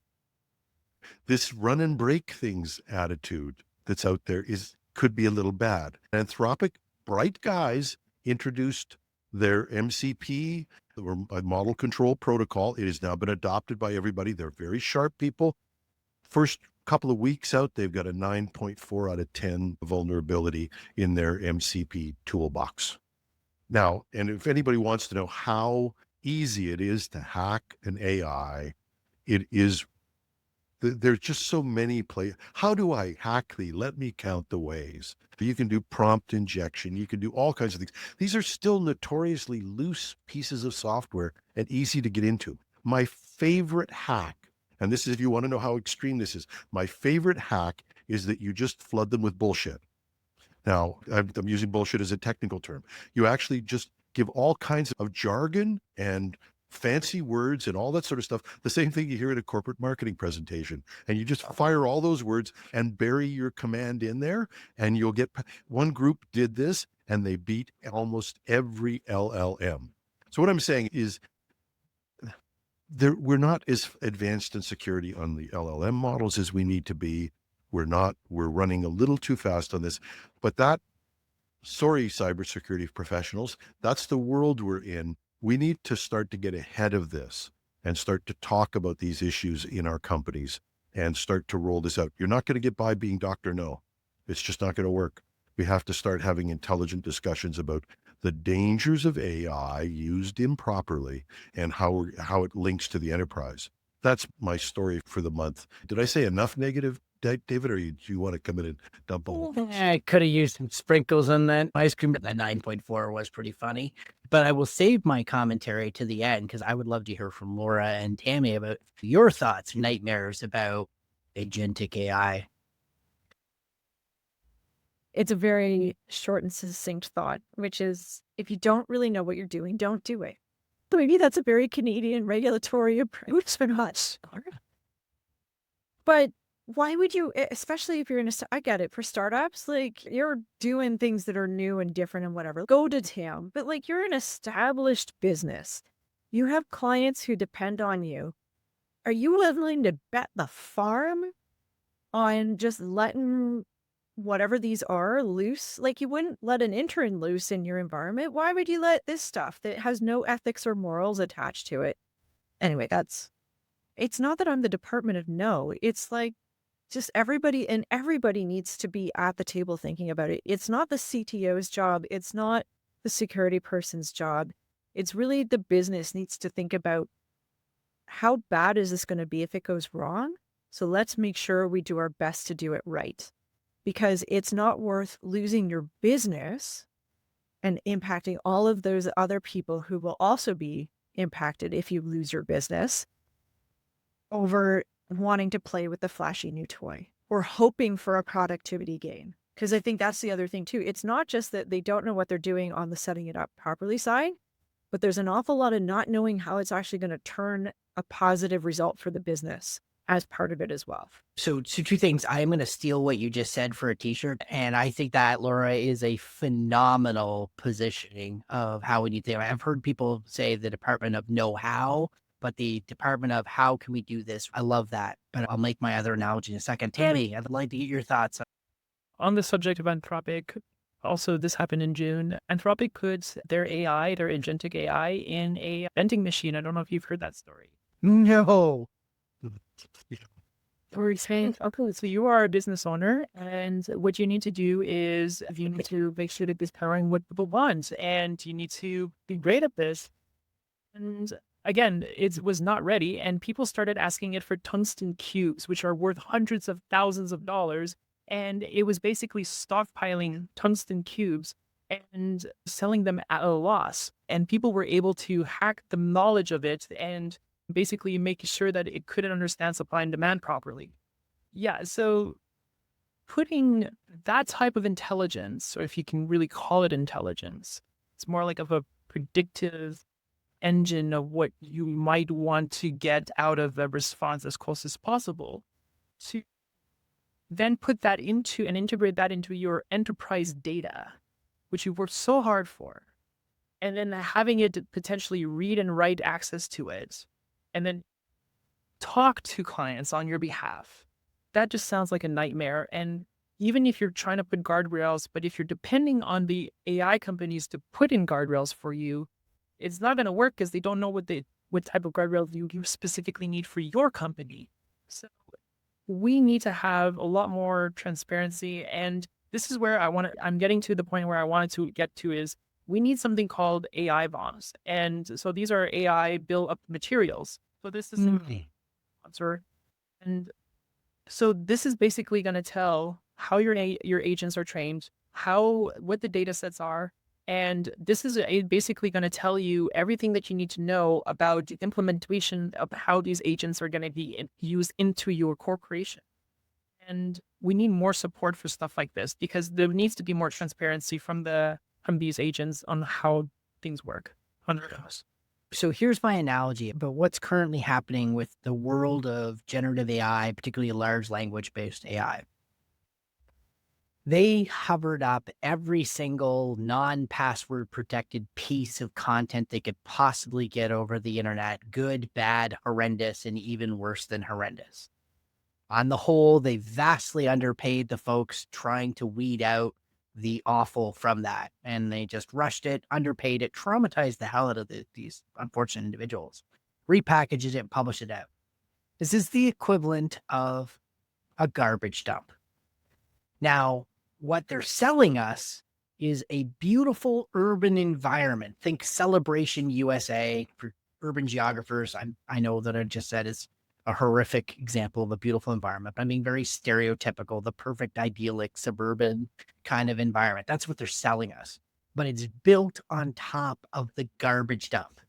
this run and break things attitude that's out there could be a little bad. Anthropic, bright guys, introduced their MCP, or model control protocol. It has now been adopted by everybody. They're very sharp people. First couple of weeks out, they've got a 9.4 out of 10 vulnerability in their MCP toolbox. Now, and if anybody wants to know how easy it is to hack an AI, it is, there's just so many How do I hack thee? Let me count the ways. You can do prompt injection. You can do all kinds of things. These are still notoriously loose pieces of software and easy to get into. My favorite hack, and this is if you want to know how extreme this is, my favorite hack is that you just flood them with bullshit. Now, I'm using bullshit as a technical term. You actually just give all kinds of jargon and fancy words and all that sort of stuff. The same thing you hear at a corporate marketing presentation. And you just fire all those words and bury your command in there. And you'll get, one group did this and they beat almost every LLM. So what I'm saying is, we're not as advanced in security on the LLM models as we need to be. We're running a little too fast on this, but sorry, cybersecurity professionals, that's the world we're in. We need to start to get ahead of this and start to talk about these issues in our companies and start to roll this out. You're not going to get by being Dr. No. It's just not going to work. We have to start having intelligent discussions about the dangers of AI used improperly and how it links to the enterprise. That's my story for the month. Did I say enough negative, David, or do you want to come in and dump a whole? I could have used some sprinkles on that ice cream. That 9.4 was pretty funny, but I will save my commentary to the end because I would love to hear from Laura and Tammy about your thoughts, nightmares about agentic AI. It's a very short and succinct thought, which is if you don't really know what you're doing, don't do it. So maybe that's a very Canadian regulatory approach for us. But why would you, especially if you're in I get it, for startups, like you're doing things that are new and different and whatever, go to town. But like you're an established business. You have clients who depend on you. Are you willing to bet the farm on just letting whatever these are loose? Like you wouldn't let an intern loose in your environment. Why would you let this stuff that has no ethics or morals attached to it? Anyway, it's not that I'm the Department of No. It's like just everybody needs to be at the table thinking about it. It's not the CTO's job. It's not the security person's job. It's really the business needs to think about how bad is this going to be if it goes wrong? So let's make sure we do our best to do it right. Because it's not worth losing your business and impacting all of those other people who will also be impacted if you lose your business over wanting to play with the flashy new toy or hoping for a productivity gain. Because I think that's the other thing too. It's not just that they don't know what they're doing on the setting it up properly side, but there's an awful lot of not knowing how it's actually going to turn a positive result for the business as part of it as well. So two things. I am going to steal what you just said for a t-shirt. And I think that, Laura, is a phenomenal positioning of how we need to. I've heard people say the Department of Know-how, but the Department of how can we do this? I love that. But I'll make my other analogy in a second. Tammy, I'd like to get your thoughts. On the subject of Anthropic, also this happened in June. Anthropic puts their AI, their agentic AI, in a vending machine. I don't know if you've heard that story. No. Or saying, okay, so you are a business owner, and what you need to do is you need to make sure that this powering what people want, and you need to be great at this. And again, it was not ready, and people started asking it for tungsten cubes, which are worth hundreds of thousands of dollars. And it was basically stockpiling tungsten cubes and selling them at a loss. And people were able to hack the knowledge of it and basically make sure that it couldn't understand supply and demand properly. Yeah, so putting that type of intelligence, or if you can really call it intelligence, it's more like of a predictive engine of what you might want to get out of a response as close as possible, to then put that into and integrate that into your enterprise data, which you've worked so hard for, and then having it potentially read and write access to it, and then talk to clients on your behalf. That just sounds like a nightmare. And even if you're trying to put guardrails, but if you're depending on the AI companies to put in guardrails for you, it's not going to work because they don't know what type of guardrails you specifically need for your company. So we need to have a lot more transparency. And this is where I'm getting to the point where I wanted to get to is we need something called AI bombs. And so these are AI build up materials. So this is sponsor. And so this is basically going to tell how your agents are trained, what the data sets are. And this is basically going to tell you everything that you need to know about the implementation of how these agents are going to be used into your corporation. And we need more support for stuff like this because there needs to be more transparency from these agents on how things work under us. So here's my analogy about what's currently happening with the world of generative AI, particularly large language-based AI. They hovered up every single non-password protected piece of content they could possibly get over the internet, good, bad, horrendous, and even worse than horrendous. On the whole, they vastly underpaid the folks trying to weed out the awful from that. And they just rushed it, underpaid it, traumatized the hell out of these unfortunate individuals, repackaged it, and published it out. This is the equivalent of a garbage dump. Now, what they're selling us is a beautiful urban environment. Think Celebration USA for urban geographers. I know that I just said is a horrific example of a beautiful environment, but I'm being very stereotypical, the perfect idyllic suburban kind of environment. That's what they're selling us. But it's built on top of the garbage dump.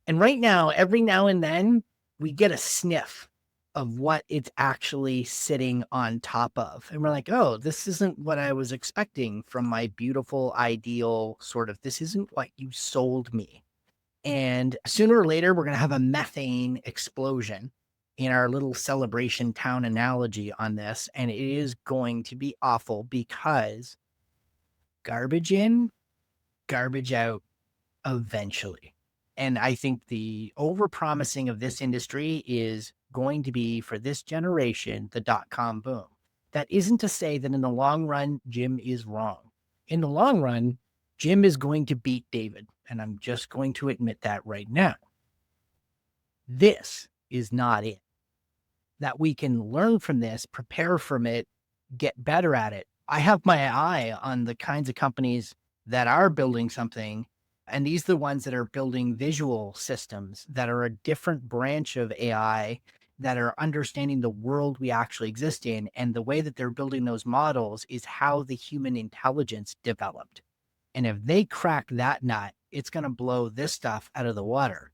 And right now, every now and then, we get a sniff of what it's actually sitting on top of. And we're like, oh, this isn't what I was expecting from my beautiful, ideal sort of, this isn't what you sold me. And sooner or later, we're going to have a methane explosion in our little Celebration town analogy on this. And it is going to be awful because garbage in, garbage out eventually. And I think the overpromising of this industry is going to be, for this generation, the dot-com boom. That isn't to say that in the long run, Jim is wrong. In the long run, Jim is going to beat David. And I'm just going to admit that right now. This is not it. That we can learn from this, prepare from it, get better at it. I have my eye on the kinds of companies that are building something. And these are the ones that are building visual systems that are a different branch of AI, that are understanding the world we actually exist in. And the way that they're building those models is how the human intelligence developed. And if they crack that nut, it's going to blow this stuff out of the water.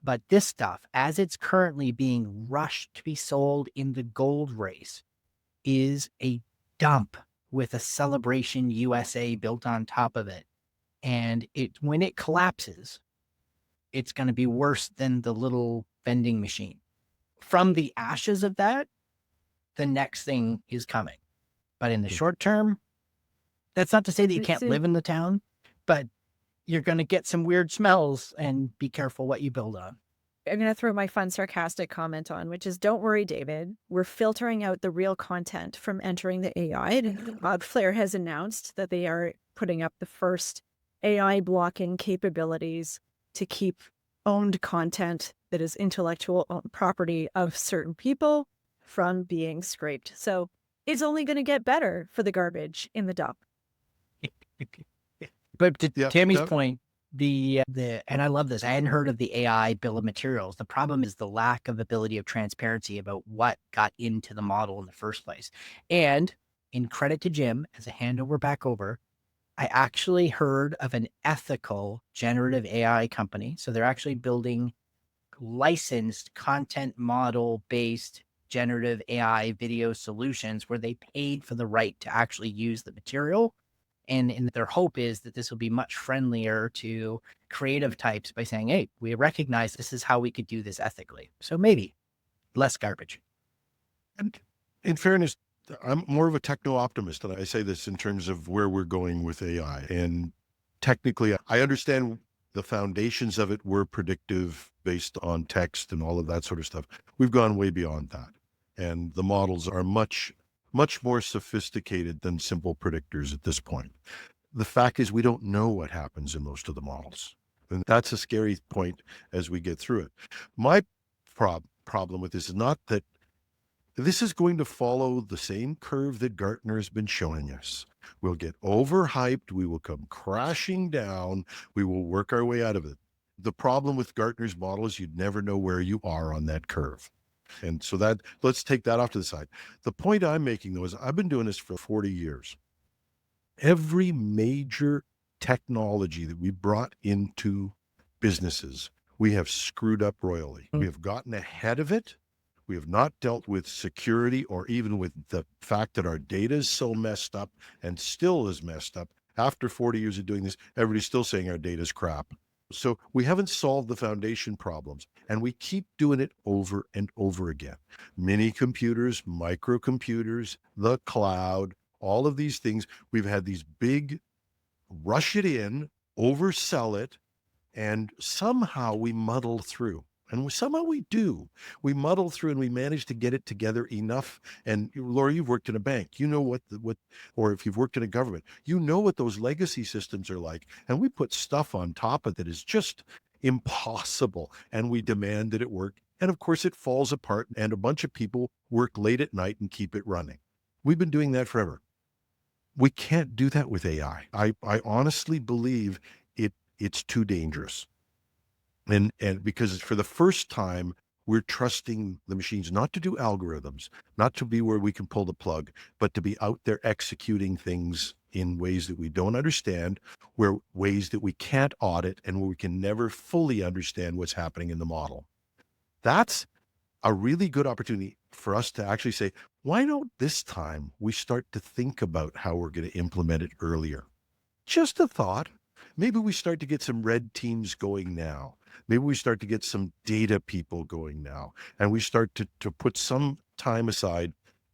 But this stuff, as it's currently being rushed to be sold in the gold race, is a dump with a Celebration USA built on top of it. And when it collapses, it's going to be worse than the little vending machine. From the ashes of that, the next thing is coming. But in the short term, that's not to say that you can't live in the town, but you're going to get some weird smells, and be careful what you build on. I'm going to throw my fun sarcastic comment on, which is, don't worry, David. We're filtering out the real content from entering the AI. Cloudflare has announced that they are putting up the first AI blocking capabilities to keep owned content that is intellectual property of certain people from being scraped. So it's only going to get better for the garbage in the dump. But to Tammy's point, and I love this, I hadn't heard of the AI bill of materials. The problem is the lack of ability of transparency about what got into the model in the first place. And in credit to Jim, as a handover back over, I actually heard of an ethical generative AI company. So they're actually building licensed content model based generative AI video solutions where they paid for the right to actually use the material. And their hope is that this will be much friendlier to creative types by saying, hey, we recognize this is how we could do this ethically. So maybe less garbage. And in fairness, I'm more of a techno-optimist, and I say this in terms of where we're going with AI. And technically, I understand the foundations of it were predictive based on text and all of that sort of stuff. We've gone way beyond that. And the models are much more sophisticated than simple predictors at this point. The fact is, we don't know what happens in most of the models. And that's a scary point as we get through it. My problem with this is not that this is going to follow the same curve that Gartner has been showing us. We'll get overhyped. We will come crashing down. We will work our way out of it. The problem with Gartner's model is you'd never know where you are on that curve. And so let's take that off to the side. The point I'm making, though, is I've been doing this for 40 years. Every major technology that we brought into businesses, we have screwed up royally. We have gotten ahead of it. We have not dealt with security or even with the fact that our data is so messed up and still is messed up. After 40 years of doing this, everybody's still saying our data is crap. So we haven't solved the foundation problems, and we keep doing it over and over again. Mini computers, microcomputers, the cloud, all of these things, we've had these big rush it in, oversell it, and somehow we muddle through. And somehow we do. We muddle through and we manage to get it together enough. And Laura, you've worked in a bank. You know what, or if you've worked in a government, you know what those legacy systems are like. And we put stuff on top of it that is just impossible. And we demand that it work. And of course it falls apart and a bunch of people work late at night and keep it running. We've been doing that forever. We can't do that with AI. I honestly believe it's too dangerous. And because for the first time, we're trusting the machines not to do algorithms, not to be where we can pull the plug, but to be out there executing things in ways that we don't understand, where ways that we can't audit, and where we can never fully understand what's happening in the model. That's a really good opportunity for us to actually say, why don't this time we start to think about how we're going to implement it earlier? Just a thought. Maybe we start to get some red teams going now. Maybe we start to get some data people going now, and we start to put some time aside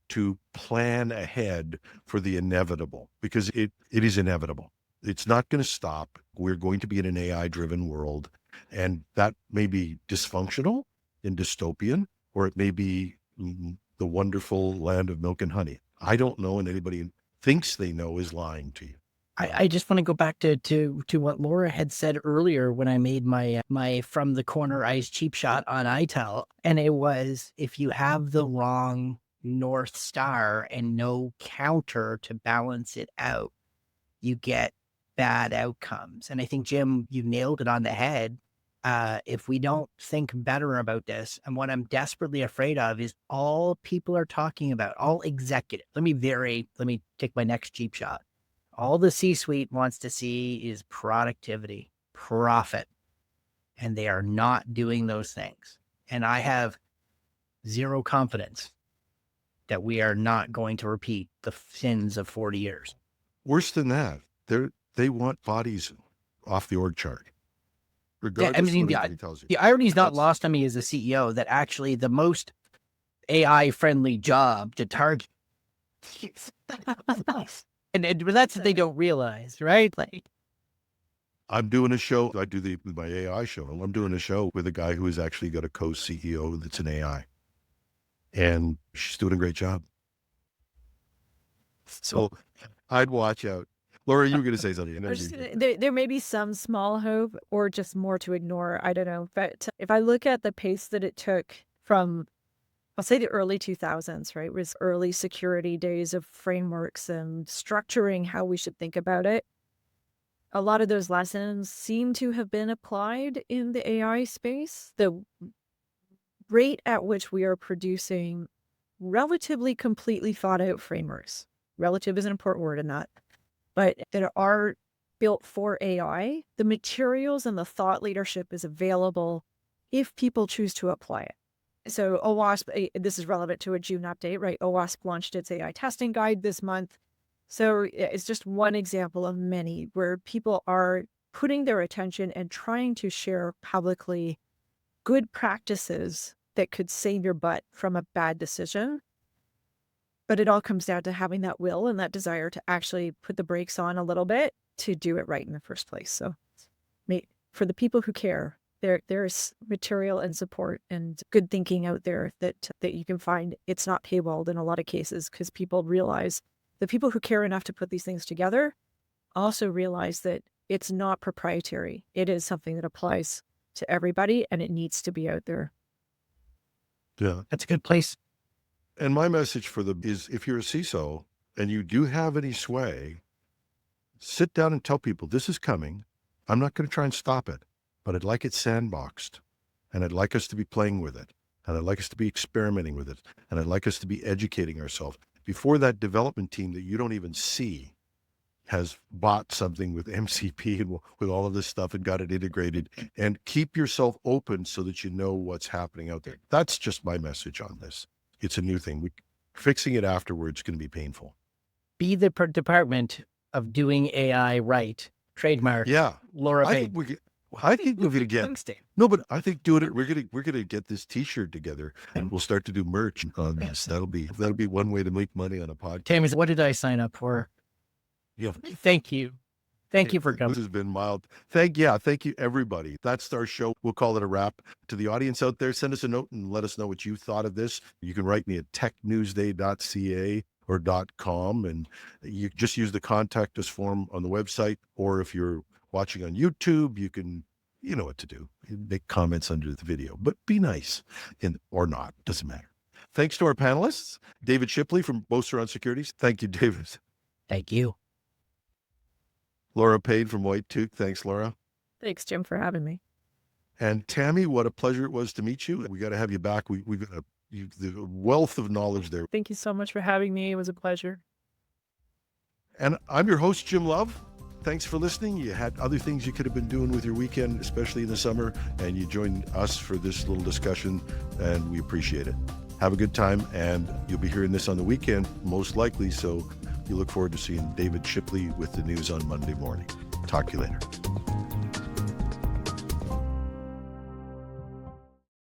to plan ahead for the inevitable, because it is inevitable. It's not going to stop. We're going to be in an AI-driven world, and that may be dysfunctional and dystopian, or it may be the wonderful land of milk and honey. I don't know, and anybody who thinks they know is lying to you. I just want to go back to what Laura had said earlier when I made my from the corner eyes cheap shot on ITEL. And it was, if you have the wrong North Star and no counter to balance it out, you get bad outcomes. And I think, Jim, you nailed it on the head. If we don't think better about this, and what I'm desperately afraid of is all people are talking about, all executive. Let me take my next cheap shot. All the C-suite wants to see is productivity, profit, and they are not doing those things. And I have zero confidence that we are not going to repeat the sins of 40 years. Worse than that, they want bodies off the org chart. Regardless I mean, of what anybody tells you. the irony is not lost on me as a CEO that actually the most AI-friendly job to target. And that's what they don't realize, right? Like, I'm doing a show. I do my AI show. I'm doing a show with a guy who has actually got a co-CEO that's an AI, and she's doing a great job. So I'd watch out. Laura, you were going to say something. There may be some small hope or just more to ignore. I don't know. But if I look at the pace that it took from, I'll say the early 2000s, right? It was early security days of frameworks and structuring how we should think about it. A lot of those lessons seem to have been applied in the AI space. The rate at which we are producing relatively completely thought out frameworks. Relative is an important word in that. But that are built for AI, the materials and the thought leadership is available if people choose to apply it. So OWASP, this is relevant to a June update, right? OWASP launched its AI testing guide this month. So it's just one example of many where people are putting their attention and trying to share publicly good practices that could save your butt from a bad decision. But it all comes down to having that will and that desire to actually put the brakes on a little bit to do it right in the first place. So for the people who care, there's material and support and good thinking out there that you can find. It's not paywalled in a lot of cases because people realize, the people who care enough to put these things together also realize that it's not proprietary. It is something that applies to everybody and it needs to be out there. Yeah. that's a good place. And my message for them is, if you're a CISO and you do have any sway, sit down and tell people this is coming. I'm not going to try and stop it, but I'd like it sandboxed, and I'd like us to be playing with it, and I'd like us to be experimenting with it, and I'd like us to be educating ourselves before that development team that you don't even see has bought something with MCP and with all of this stuff and got it integrated. And keep yourself open so that you know what's happening out there. That's just my message on this. It's a new thing. Fixing it afterwards is going to be painful. Be the department of doing AI right. Trademark. Yeah, Laura I Payne. think we'll get again. No, but I think doing it. We're gonna get this T-shirt together, and we'll start to do merch on this. That'll be one way to make money on a podcast. Tammy, what did I sign up for? Yeah. Thank you. Thank you for coming. This has been mild. Thank you, everybody. That's our show. We'll call it a wrap. To the audience out there, send us a note and let us know what you thought of this. You can write me at technewsday.ca or .com, and you just use the contact us form on the website. Or if you're watching on YouTube, you know what to do. Make comments under the video, but be nice or not. Doesn't matter. Thanks to our panelists, David Shipley from Boaster on Securities. Thank you, David. Thank you. Laura Payne from White Toque. Thanks, Laura. Thanks, Jim, for having me. And Tammy, what a pleasure it was to meet you. We got to have you back. We've got the wealth of knowledge there. Thank you so much for having me. It was a pleasure. And I'm your host, Jim Love. Thanks for listening. You had other things you could have been doing with your weekend, especially in the summer, and you joined us for this little discussion, and we appreciate it. Have a good time, and you'll be hearing this on the weekend, most likely, so you look forward to seeing David Shipley with the news on Monday morning. Talk to you later.